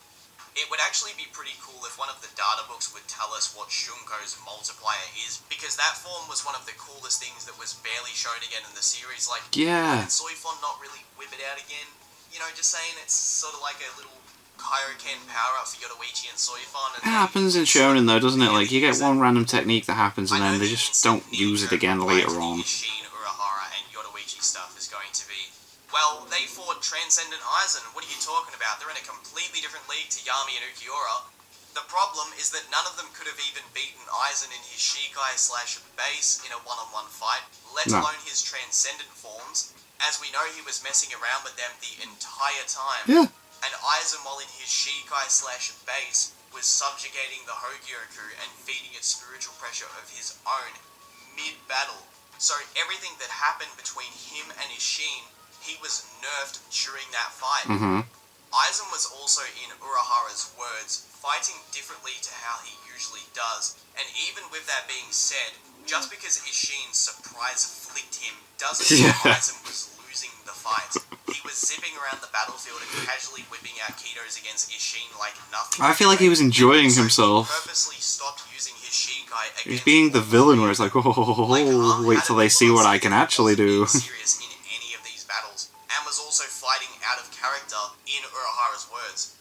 It would actually be pretty cool if one of the data books would tell us what Shunko's multiplier is, because that form was one of the coolest things that was barely shown again in the series. Like,
yeah.
Did Soifon not really whip it out again? You know, just saying it's sort of like a little Kaioken power-up for Yoruichi and Soifon.
It happens in Shonen though, doesn't it? Like, you get one random technique that happens and then they just don't use it again later on.
Isshin, Urahara, and Yoruichi stuff is going to be, well, they fought Transcendent Aizen. What are you talking about? They're in a completely different league to Yami and Ukiura. The problem is that none of them could have even beaten Aizen in his Shikai/base in a one-on-one fight, let alone his Transcendent forms, as we know he was messing around with them the entire time.
Yeah.
And Aizen, while in his Shikai/base, was subjugating the Hogyoku and feeding it spiritual pressure of his own mid-battle. So everything that happened between him and Isshin, he was nerfed during that fight. Aizen was also, in Urahara's words, fighting differently to how he usually does. And even with that being said, just because Isshin surprise flicked him doesn't mean Aizen was losing the fight. He was zipping around the battlefield and casually whipping out Kitos against Ishin like nothing.
I feel like he was enjoying himself.
He purposely stopped using his Shikai against
He's being the villain where it's like, oh, wait till they see what I can actually do.
Serious in any of these battles, and was also fighting out of character in Urahara's words.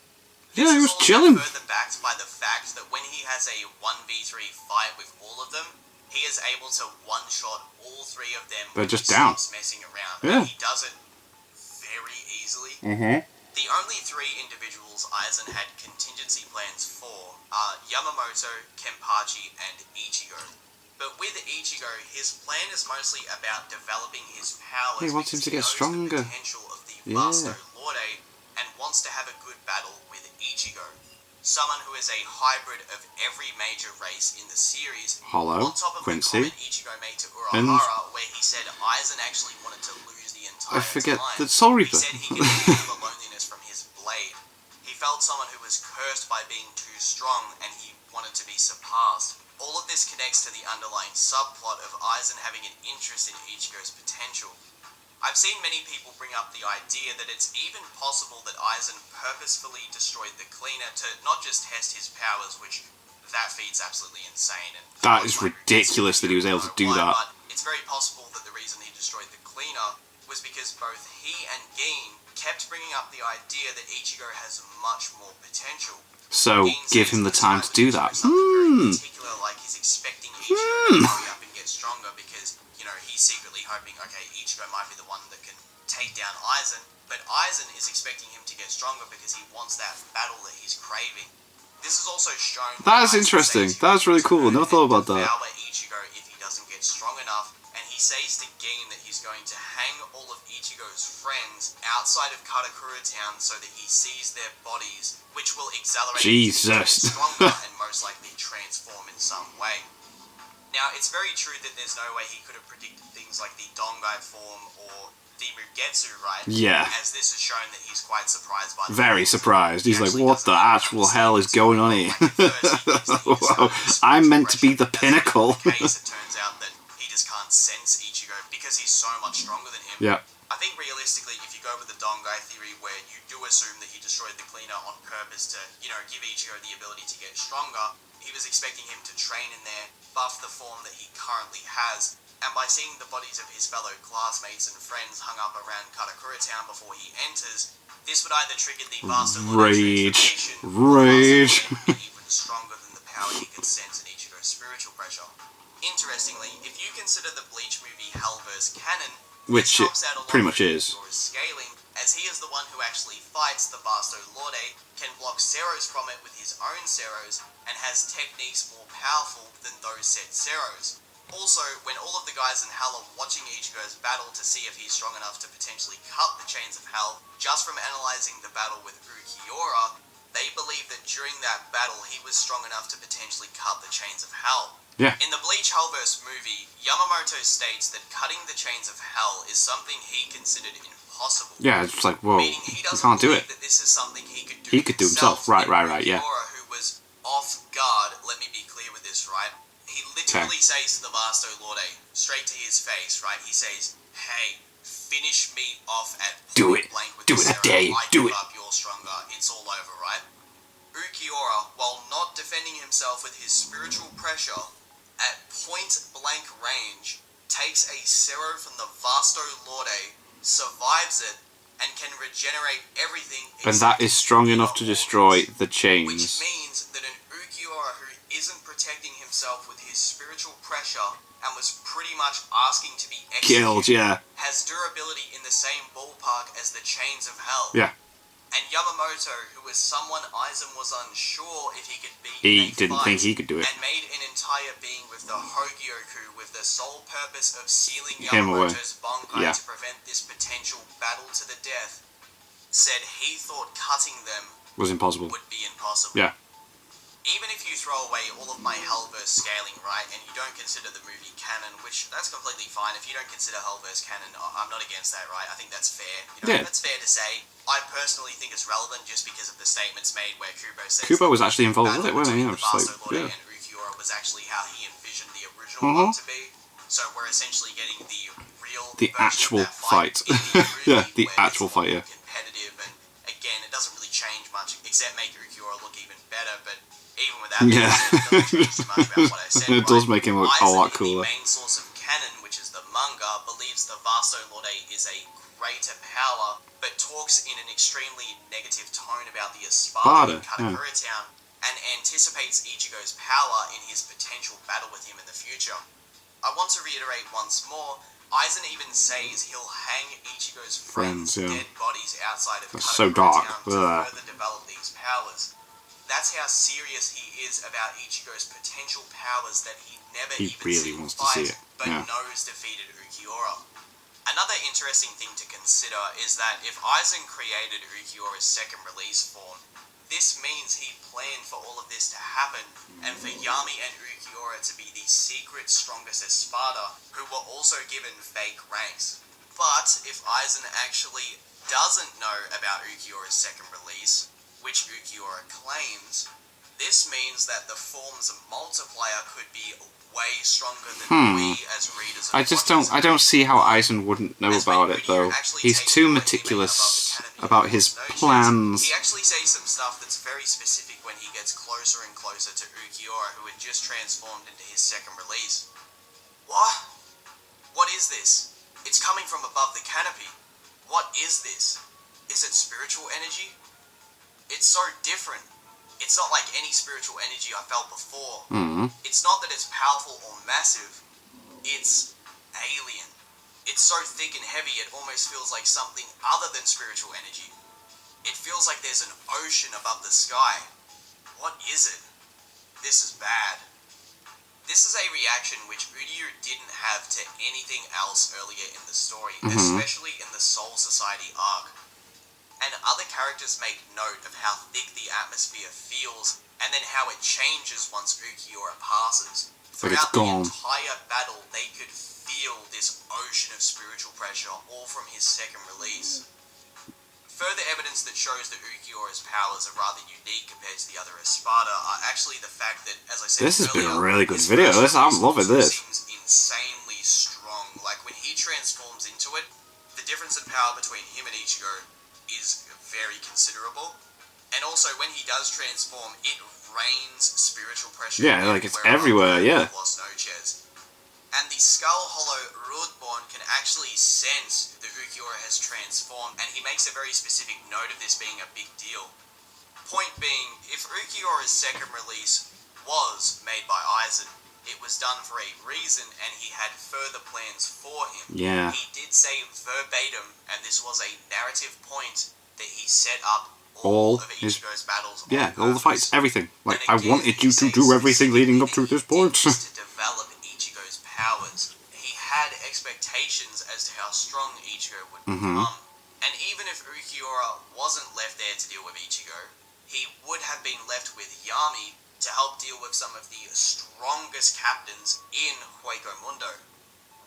Yeah, he was
This is
chilling.
also further backed by the fact that when he has a 1v3 fight with all of them, he is able to one-shot all three of them.
They're
when
just
he
down.
stops messing around.
Yeah.
And he does it very easily.
Mm-hmm.
The only three individuals Aizen had contingency plans for are Yamamoto, Kenpachi, and Ichigo. But with Ichigo, his plan is mostly about developing his powers.
He wants him to get
because he knows
stronger.
The potential of the
Yeah.
Vasto Lorde, and wants to have a good battle with Ichigo. Someone who is a hybrid of every major race in the series.
Hollow,
On top of
Quincy,
the comment Ichigo made to
and-
Urahara, where he said Aizen actually wanted to lose the entire
I forget
time.
the Soul
He
Reaper.
said he could feel the loneliness from his blade. He felt someone who was cursed by being too strong, and he wanted to be surpassed. All of this connects to the underlying subplot of Aizen having an interest in Ichigo's potential. I've seen many people bring up the idea that it's even possible that Aizen purposefully destroyed the cleaner to not just test his powers, which that feat's absolutely insane. And
That is ridiculous that he was able to do that.
But it's very possible that the reason he destroyed the cleaner was because both he and Gin kept bringing up the idea that Ichigo has much more potential.
So,
Gin
give
says
him the
this
time
fight
to
with
do
Ichigo
that.
is something very particular, like he's expecting Ichigo to hurry up and get stronger because, you know, he's secretly hoping, okay, Ichigo might be the one that can take down Aizen, but Aizen is expecting him to get stronger because he wants that battle that he's craving. This is also shown.
That is interesting. That's really cool. Never thought about that.
Devour Ichigo if he doesn't get strong enough, and he says to Gin that he's going to hang all of Ichigo's friends outside of Katakura Town so that he sees their bodies, which will accelerate
Jesus.
Ichigo to get stronger and most likely transform in some way. Now, it's very true that there's no way he could have predicted things like the Dongai form or the Mugetsu, right?
Yeah.
As this has shown that he's quite surprised by the
Very
rules.
surprised. He's
He
like,
actually
what
doesn't
the
even
actual hell is
understand
going on here?
like at first he thinks that he's
Wow,
this
I'm meant to be the
pressure. That's
pinnacle.
not the case. It turns out that he just can't sense Ichigo because he's so much stronger than him.
Yeah.
I think realistically, if you go with the Dongai theory, where you do assume that he destroyed the cleaner on purpose to, you know, give Ichigo the ability to get stronger, he was expecting him to train in there, buff the form that he currently has, and by seeing the bodies of his fellow classmates and friends hung up around Katakura Town before he enters, this would either trigger the Vasto Lorde
Rage.
transformation, or
Rage.
Vasto Lorde would be even stronger than the power he could sense in Ichigo's spiritual pressure. Interestingly, if you consider the Bleach movie Hellverse canon,
Which it
this helps out a lot
pretty much
with
is.
Ichigo's scaling, as he is the one who actually fights the Vasto Lorde, can block Seros from it with his own Seros, and has techniques more powerful than those said Seros. Also, when all of the guys in Hell are watching Ichigo's battle to see if he's strong enough to potentially cut the chains of Hell, just from analysing the battle with Ukiura, they believe that during that battle he was strong enough to potentially cut the chains of Hell.
Yeah.
In the Bleach Hellverse movie, Yamamoto states that cutting the chains of Hell is something he considered impossible.
Yeah, it's like, whoa,
Meaning he
you
doesn't
can't do
believe
it.
that this is something he could do
He could do himself. Right, yeah.
Ukiura, who was off guard, let me be clear with this, right? He literally says to the Vasto Lorde, straight to his face, right? He says, hey, finish me off at
Do
point
it.
blank with
Do
the
it a
Zero.
day.
I
Do
give
it.
up, you're stronger. It's all over, right? Ukiura, while not defending himself with his spiritual pressure, at point blank range, takes a Zero from the Vasto Lorde, survives it, and can regenerate everything.
And that is strong enough to destroy the
Which
chains.
means that an Ukiura who isn't protecting himself with his spiritual pressure and was pretty much asking to be
Killed,
executed,
yeah.
has durability in the same ballpark as the Chains of Hell.
Yeah.
And Yamamoto, who was someone Aizen was unsure if he could beat
He
in a
didn't
fight,
think he could do it.
and made an entire being with the Hogyoku with the sole purpose of sealing
Him away.
Yamamoto's Bankai
Yeah.
to prevent this potential battle to the death, said he thought cutting them
Was impossible.
would be impossible.
Yeah.
Even if you throw away all of my Hellverse scaling, right, and you don't consider the movie canon, which that's completely fine. If you don't consider Hellverse canon, I'm not against that, right? I think that's fair. You know,
Yeah.
that's fair to say. I personally think it's relevant just because of the statements made where Kubo says
Kubo was
that
actually involved with
battle
it, wasn't he?
between
I was
the
just
Vasto
like,
Lorde
yeah.
and Ukiura was actually how he envisioned the original
Mhm.
one to be. So we're essentially getting the real
The
version
actual
of that fight.
fight. Yeah, the actual fight, yeah.
Competitive, and again, it doesn't really change much except make Ukiura look even better, but even with that being
Yeah.
said, it doesn't change too much about what I said.
It does make him look a lot
Aizen,
cooler.
the main source of canon, which is the manga, believes the Vasto Lorde is a greater power, but talks in an extremely negative tone about the Espada in Katakura Town, and anticipates Ichigo's power in his potential battle with him in the future. I want to reiterate once more, Aizen even says he'll hang Ichigo's friends' dead bodies outside of
so
Katakura
dark.
Town to further develop these powers. That's how serious he is about Ichigo's potential powers that he never even
really
seen
wants to
fight,
see it.
but
Yeah.
knows defeated Ukiura. Another interesting thing to consider is that if Aizen created Ukiura's second release form, this means he planned for all of this to happen, and for Yami and Ukiura to be the secret strongest Espada, who were also given fake ranks. But if Aizen actually doesn't know about Ukiura's second release, which Ukiura claims, this means that the form's multiplier could be way stronger than we as readers
I don't see how Aizen wouldn't know about it though. He's too meticulous about his plans.
He actually says some stuff that's very specific when he gets closer and closer to Ukiura, who had just transformed into his second release. What? What is this? It's coming from above the canopy. What is this? Is it spiritual energy? It's so different. It's not like any spiritual energy I felt before. It's not that it's powerful or massive. It's alien. It's so thick and heavy it almost feels like something other than spiritual energy. It feels like there's an ocean above the sky. What is it? This is bad. This is a reaction which Udiu didn't have to anything else earlier in the story, especially in the Soul Society arc. And other characters make note of how thick the atmosphere feels, and then how it changes once Ukiura passes. Throughout the entire battle, they could feel this ocean of spiritual pressure, all from his second release. Further evidence that shows that Ukiura's powers are rather unique compared to the other Espada are actually the fact that, as I said
This has
earlier,
been a really good
his
video.
first
I'm
release
loving
also
this.
seems insanely strong. Like, when he transforms into it, the difference in power between him and Ichigo is very considerable. And also, when he does transform, it rains spiritual pressure.
Yeah, like it's everywhere, yeah.
Lost Noches. And the Skull Hollow Rudborn can actually sense that Ukiura has transformed, and he makes a very specific note of this being a big deal. Point being, if Ukiura's second release was made by Aizen, it was done for a reason, and he had further plans for him.
Yeah.
He did say verbatim, and this was a narrative point, that he set up all of Ichigo's battles.
Yeah, all the fights, everything. Like,
And again,
I wanted you to do everything leading up to this point.
to develop Ichigo's powers. He had expectations as to how strong Ichigo would become. And even if Ukiura wasn't left there to deal with Ichigo, he would have been left with Yami to help deal with some of the strongest captains in Hueco Mundo.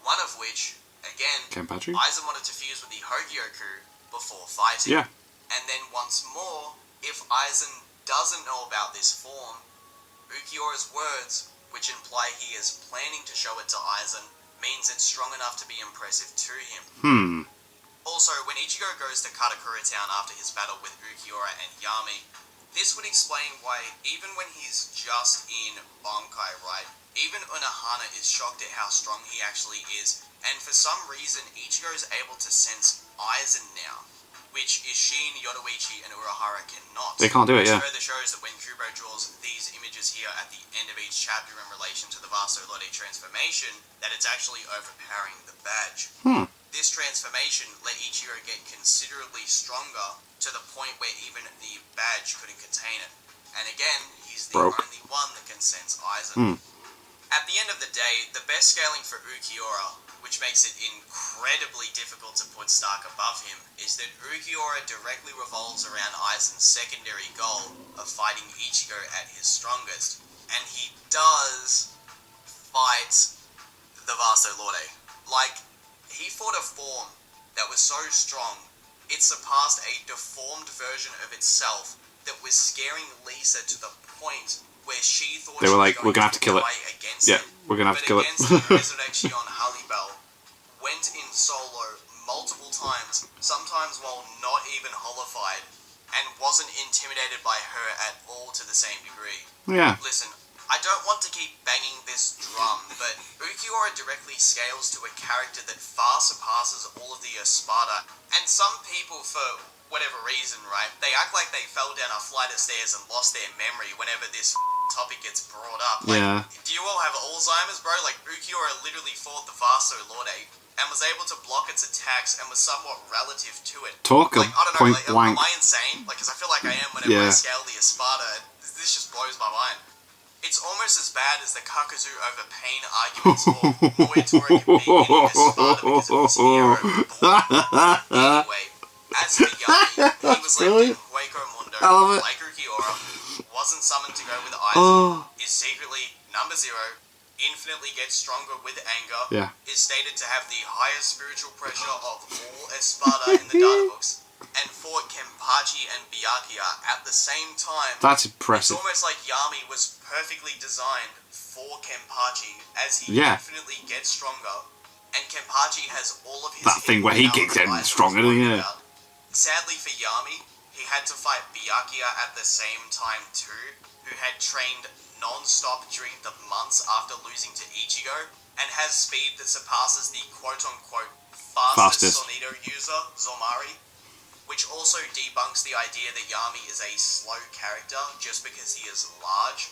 One of which, again,
Kenpachi?
Aizen wanted to fuse with the Hogyoku before fighting.
Yeah.
And then once more, if Aizen doesn't know about this form, Ukiura's words, which imply he is planning to show it to Aizen, means it's strong enough to be impressive to him. Also, when Ichigo goes to Katakura Town after his battle with Ukiura and Yami, this would explain why, even when he's just in Bankai, right, even Unohana is shocked at how strong he actually is, and for some reason, Ichigo is able to sense Aizen now, which Ishin, Yoruichi, and Urahara cannot.
They can't do it, yeah.
Which further shows that when Kubo draws these images here at the end of each chapter in relation to the Vasto Lorde transformation, that it's actually overpowering the badge. This transformation let Ichigo get considerably stronger, to the point where even the badge couldn't contain it. And again, he's the only one that can sense Aizen. At the end of the day, the best scaling for Ukiura, which makes it incredibly difficult to put Stark above him, is that Ukiura directly revolves around Aizen's secondary goal of fighting Ichigo at his strongest. And he does fight the Vasto Lorde. Like, he fought a form that was so strong, it surpassed a deformed version of itself that was scaring Lisa to the point where she thought
They were like, we're gonna have to kill it.
Yeah,
we're gonna have to kill it.
Against the Resurrection Halibel, when went in solo multiple times, sometimes while not even holified, and wasn't intimidated by her at all to the same degree.
Yeah.
Listen, I don't want to keep banging this drum, but Ukiura directly scales to a character that far surpasses all of the Espada, and some people, for whatever reason, right, they act like they fell down a flight of stairs and lost their memory whenever this topic gets brought up. Like,
Yeah.
do you all have Alzheimer's, bro? Like, Ukiura literally fought the Vaso Lorde and was able to block its attacks and was somewhat relative to it.
Talk
like, I don't know,
point
like,
blank.
am I insane? Like, because I feel like I am whenever I
Yeah.
scale the Espada. This just blows my mind. It's almost as bad as the Kakazu over pain arguments or Moetora competing in Espada because of his hero. Anyway, as for Yami, he was left in Hueco Mundo,
I love it.
like Ukiura, wasn't summoned to go with Aizen,
Oh.
is secretly number 0, infinitely gets stronger with anger,
Yeah.
is stated to have the highest spiritual pressure of all Espada in the data books, and fought Kenpachi and Byakuya at the same time.
That's
It's
impressive.
almost like Yami was perfectly designed for Kenpachi as he
Yeah.
infinitely gets stronger, and Kenpachi has all of his
That thing where he
hidden
gets
power
getting
that Aizen
stronger,
was worried
yeah.
about. Sadly for Yami, he had to fight Byakuya at the same time too, who had trained non-stop during the months after losing to Ichigo, and has speed that surpasses the quote-unquote fastest Sonido user, Zomari, which also debunks the idea that Yami is a slow character just because he is large.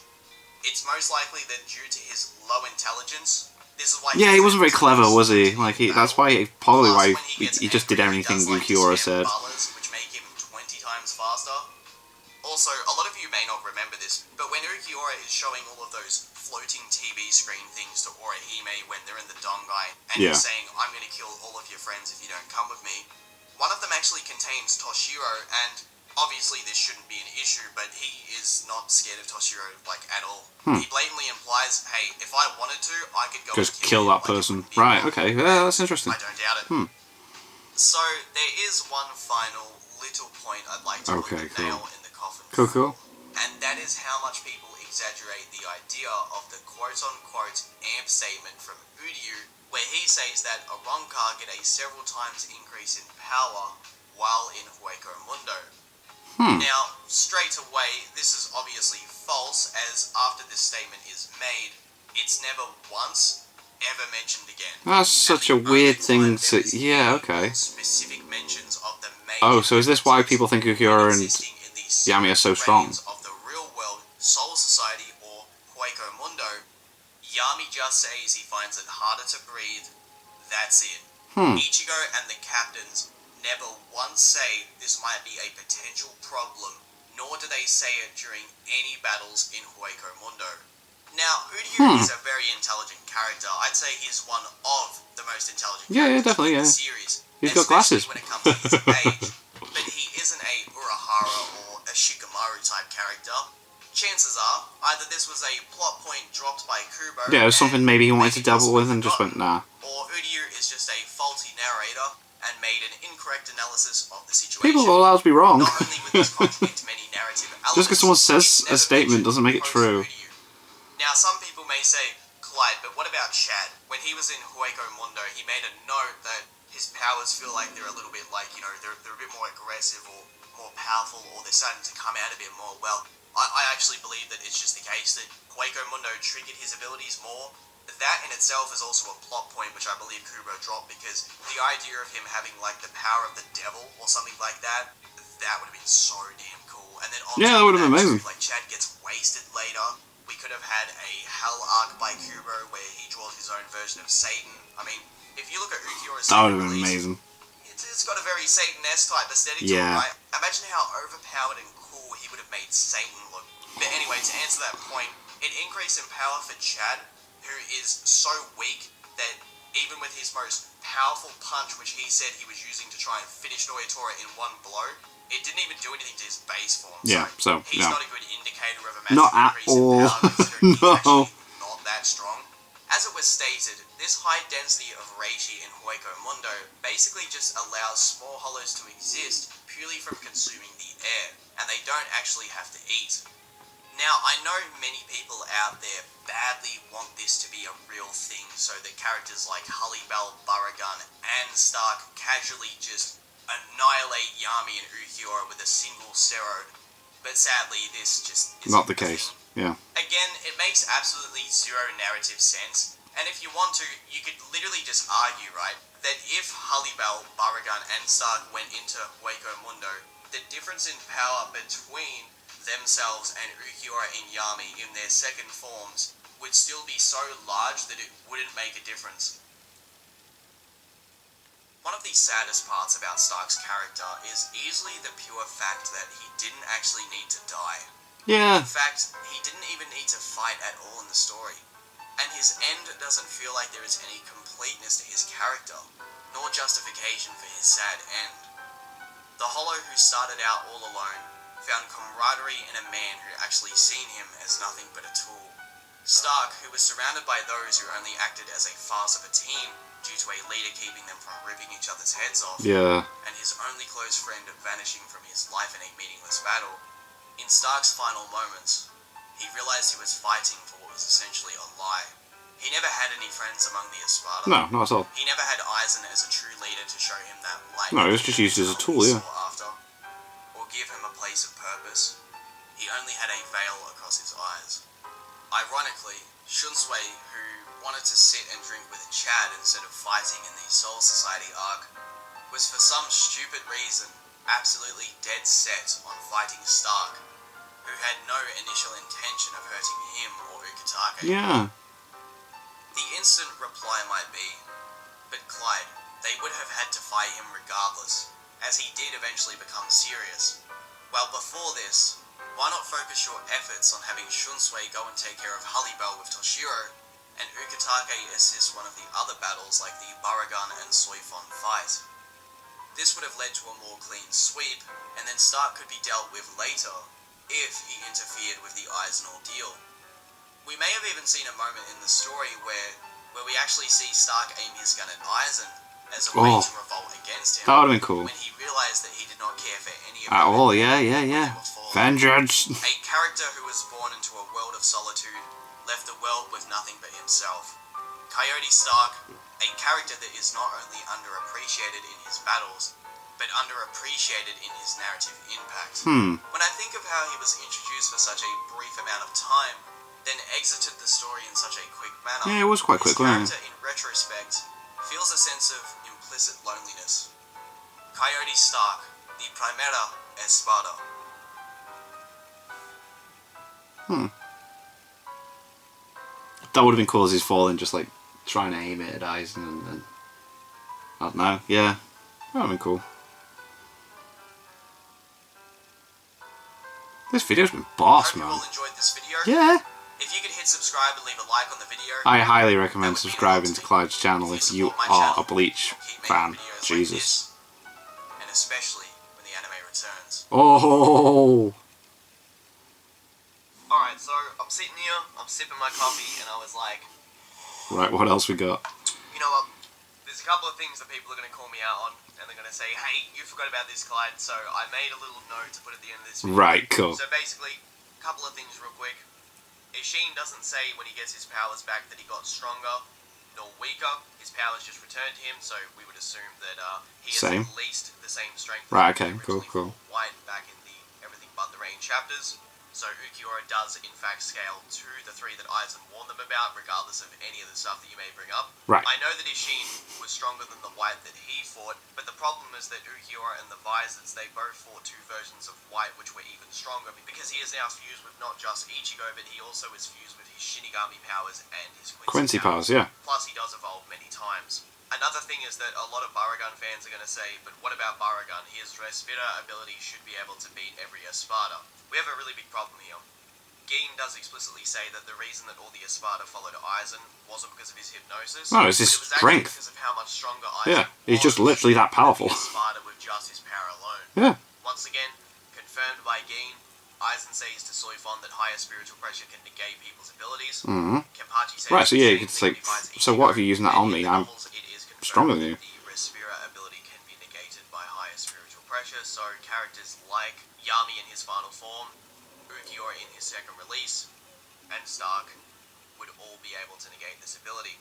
It's most likely that due to his low intelligence, this is why
Yeah, he wasn't very clever, was he? Like, that's why, probably why he just did
angry,
everything
does, like,
Ukiura
his
said.
ballas, which make him 20 times faster. Also, a lot of you may not remember this, but when Ukiura is showing all of those floating TV screen things to Orihime when they're in the Dongai, and
Yeah.
he's saying, I'm going to kill all of your friends if you don't come with me, one of them actually contains Toshiro, and obviously this shouldn't be an issue, but he is not scared of Toshiro, like, at all. He blatantly implies, hey, if I wanted to, I could go
Just
and
kill
him,
that
like, it
person.
wouldn't be a
Right,
problem.
okay. Yeah, that's interesting.
I don't doubt it. So, there is one final little point I'd like to put
Okay,
the
cool.
nail in the coffin
Cool,
for,
cool.
and that is how much people exaggerate the idea of the quote-unquote amp statement from Uryu, where he says that a Ronka get a several times increase in power while in Hueco Mundo. Now, straight away, this is obviously false, as after this statement is made, it's never once ever mentioned again.
That's
And
such
the
a weird
only
thing
time
to...
there is
Yeah,
any
okay.
specific mentions of the major
Oh, so is this why
differences
people think Ukiura and
existing in the
Yami are so
secret
strong?
reigns of the real world Soul Society or Hueco Mundo? Yami just says he finds it harder to breathe. That's it. Ichigo and the captains never once say this might be a potential problem, nor do they say it during any battles in Hueco Mundo. Now, Uryu is a very intelligent character. I'd say he's one of the most intelligent
Yeah,
characters
definitely,
in the
yeah.
series.
He's got
especially
glasses.
when it comes to his age. But he isn't a Urahara or a Shikamaru type character. Chances are, either this was a plot point dropped by Kubo,
Yeah, it was something maybe he wanted to dabble with and just
forgotten,
went, nah.
or Uryu is just a faulty narrator and made an incorrect analysis of the situation.
People are allowed to be wrong.
Not only would this contradict many narrative elements,
Just because someone says
it's
a
never
statement
mentioned
doesn't make it true.
post-Uryu. Now, some people may say, Clyde, but what about Chad? When he was in Hueco Mundo, he made a note that his powers feel like they're a little bit like, you know, they're a bit more aggressive or more powerful, or they're starting to come out a bit more. Well, I actually believe that it's just the case that Hueco Mundo triggered his abilities more. That in itself is also a plot point which I believe Kubo dropped, because the idea of him having like the power of the devil or something like that would have been so damn cool. And then on
Yeah, that
top
would
of
have been amazing.
too, like Chad gets wasted later. We could have had a Hell arc by Kubo where he draws his own version of Satan. I mean, if you look at Ukiura's
That would
second
have been
release,
amazing.
it's got a very Satan-esque type aesthetic to it,
Yeah.
right? Imagine how overpowered and cool he would have made Satan look. But anyway, to answer that point, it increased in power for Chad, who is so weak that even with his most powerful punch, which he said he was using to try and finish Noyatora in one blow, it didn't even do anything to his base form.
Yeah, so,
he's
yeah.
not a good indicator of a massive
Not at
increase
all.
in power, considering he's
No.
actually not that strong. As it was stated, this high density of Reishi in Hueco Mundo basically just allows small hollows to exist purely from consuming the air, and they don't actually have to eat. Now, I know many people out there badly want this to be a real thing so that characters like Hallibell, Baragan, and Stark casually just annihilate Yami and Ukiura with a single Zero. But sadly, this just isn't
Not the case. Yeah.
Again, it makes absolutely zero narrative sense, and if you want to, you could literally just argue, right, that if Hallibell, Baragan, and Stark went into Hueco Mundo, the difference in power between themselves and Ukiura and Yami in their second forms would still be so large that it wouldn't make a difference. One of the saddest parts about Stark's character is easily the pure fact that he didn't actually need to die.
Yeah.
In fact, he didn't even need to fight at all in the story. And his end doesn't feel like there is any completeness to his character, nor justification for his sad end. The Hollow who started out all alone found camaraderie in a man who actually seen him as nothing but a tool. Stark, who was surrounded by those who only acted as a farce of a team due to a leader keeping them from ripping each other's heads off,
Yeah.
and his only close friend vanishing from his life in a meaningless battle. In Stark's final moments, he realized he was fighting for what was essentially a lie. He never had any friends among the Espada.
No, not at all.
He never had Aizen as a true leader to show him that light.
No, it was just used as a tool, yeah.
After, or give him a place of purpose. He only had a veil across his eyes. Ironically, Shunsui, who wanted to sit and drink with Chad instead of fighting in the Soul Society arc, was for some stupid reason absolutely dead set on fighting Stark, who had no initial intention of hurting him or Ukitake.
Yeah.
The instant reply might be, but Clyde, they would have had to fight him regardless, as he did eventually become serious. Well, before this, why not focus your efforts on having Shunsui go and take care of Hallibell with Toshiro, and Ukitake assist one of the other battles like the Baragan and Soifon fight? This would have led to a more clean sweep, and then Stark could be dealt with later, if he interfered with the Aizen ordeal. We may have even seen a moment in the story where we actually see Stark aim his gun at Aizen as a way to revolt against him.
That would have been cool.
When he realized that he did not care for any of
At
them
all, yeah. Vengeance!
A character who was born into a world of solitude left the world with nothing but himself. Coyote Starrk, a character that is not only underappreciated in his battles, but underappreciated in his narrative impact. When I think of how he was introduced for such a brief amount of time, then exited the story in such a quick manner,
Yeah, it was quite quick, wasn't it?
his character, in retrospect, feels a sense of implicit loneliness. Coyote Starrk, the Primera Espada.
That would have been cool as he's falling, just like trying to aim it at Aizen and I don't know, yeah. That would have been cool. This video's been boss,
Hope you
man.
all enjoyed this video.
Yeah.
If you could hit subscribe and leave a like on the video,
I highly recommend subscribing to Clyde's channel if you are a Bleach fan. Jesus.
and especially when the anime returns.
Oh.
Alright, so I'm sitting here, I'm sipping my coffee, and I was like,
Right, what else we got?
you know what, there's a couple of things that people are going to call me out on, and they're going to say, hey, you forgot about this, Clyde, so I made a little note to put at the end of this video.
Right, cool.
So basically, a couple of things real quick. Ishin doesn't say when he gets his powers back that he got stronger, nor weaker. His powers just returned to him, so we would assume that he has at least the same strength.
Right, okay, cool.
White back in the Everything But the Rain chapters. So Ukiura does in fact scale to the 3 that Aizen warned them about, regardless of any of the stuff that you may bring up.
Right.
I know that Ishin was stronger than the White that he fought, but the problem is that Ukiura and the Visors, they both fought 2 versions of White which were even stronger, because he is now fused with not just Ichigo, but he also is fused with his Shinigami powers and his
Quincy powers, yeah.
Plus he does evolve many times. Another thing is that a lot of Baragan fans are going to say, but what about Baragan? His Respira ability should be able to beat every Espada. We have a really big problem here. Gin does explicitly say that the reason that all the Espada followed Aizen wasn't because of his hypnosis.
No, it's his
it was actually
strength.
because of how much stronger Aizen
He's just literally that powerful.
Espada with just his power alone.
Yeah.
Once again, confirmed by Gin, Aizen says to Soifon that higher spiritual pressure can negate people's abilities. Kenpachi says
Right, so yeah,
the
it's
same
like,
thing when he fights
so what if
Ichigo,
you're using that on
and in
me?
the
I'm
novels, it is confirmed
stronger than you.
that the Respira ability can be negated by higher spiritual pressure, so characters like Yami in his final form, Ukiura in his second release, and Stark would all be able to negate this ability.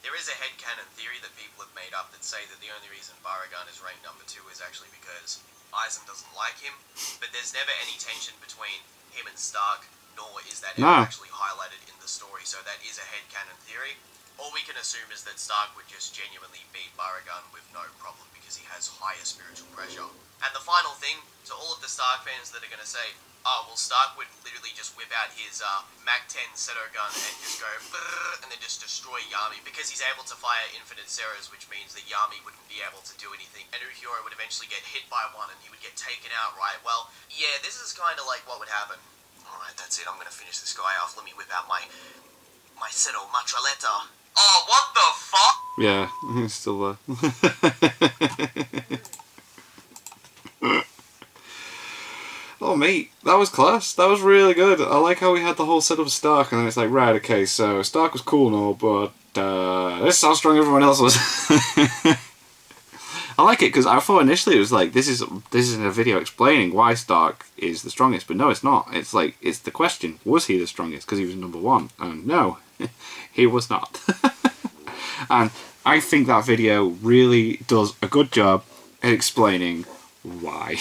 There is a headcanon theory that people have made up that say that the only reason Baragon is ranked number 2 is actually because Aizen doesn't like him, but there's never any tension between him and Stark, nor is that ever actually highlighted in the story, so that is a headcanon theory. All we can assume is that Stark would just genuinely beat Baragon with no problem because he has higher spiritual pressure. And the final thing, to all of the Stark fans that are going to say, oh, well, Stark would literally just whip out his Mach-10 Seto gun and just go brrr, and then just destroy Yami because he's able to fire infinite Seras, which means that Yami wouldn't be able to do anything. And Ukiura would eventually get hit by one and he would get taken out, right? Well, yeah, this is kind of like what would happen. Alright, that's it. I'm going to finish this guy off. Let me whip out my Seto Matraleta. Oh, what the fuck?
Yeah, he's still there. Oh, mate, that was class. That was really good. I like how we had the whole setup of Stark, and then it's like, right, okay, so Stark was cool and all, but this is how strong everyone else was. I like it because I thought initially it was like, this is a video explaining why Stark is the strongest, but no, it's not. It's like, it's the question, was he the strongest? Because he was number 1, and no, he was not. And I think that video really does a good job at explaining why.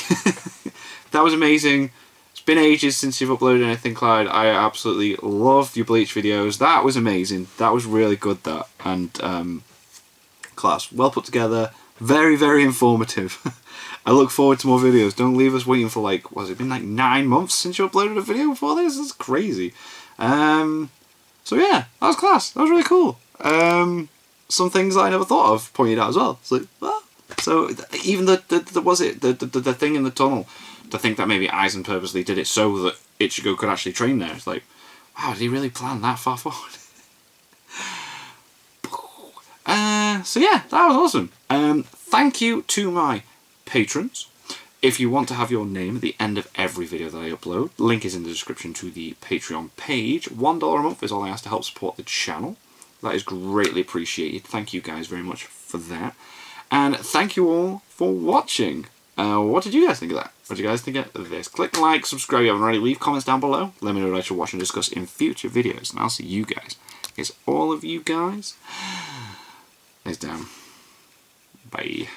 That was amazing. It's been ages since you've uploaded anything, Clyde. I absolutely love your Bleach videos. That was amazing. That was really good, that. And class. Well put together. Very, very informative. I look forward to more videos. Don't leave us waiting for, like, what's it been, like 9 months since you uploaded a video before this? That's crazy. So yeah, that was class. That was really cool. Some things that I never thought of pointed out as well. It's like, well, so even the thing in the tunnel, to think that maybe Aizen purposely did it so that Ichigo could actually train there. It's like, wow, did he really plan that far forward? So yeah, that was awesome. Thank you to my patrons. If you want to have your name at the end of every video that I upload, link is in the description to the Patreon page. $1 a month is all I ask to help support the channel. That is greatly appreciated. Thank you guys very much for that. And thank you all for watching. What did you guys think of that? What did you guys think of this? Click like, subscribe if you haven't already, leave comments down below. Let me know what I should watch and discuss in future videos. And I'll see you guys. It's all of you guys. It's down. Bye.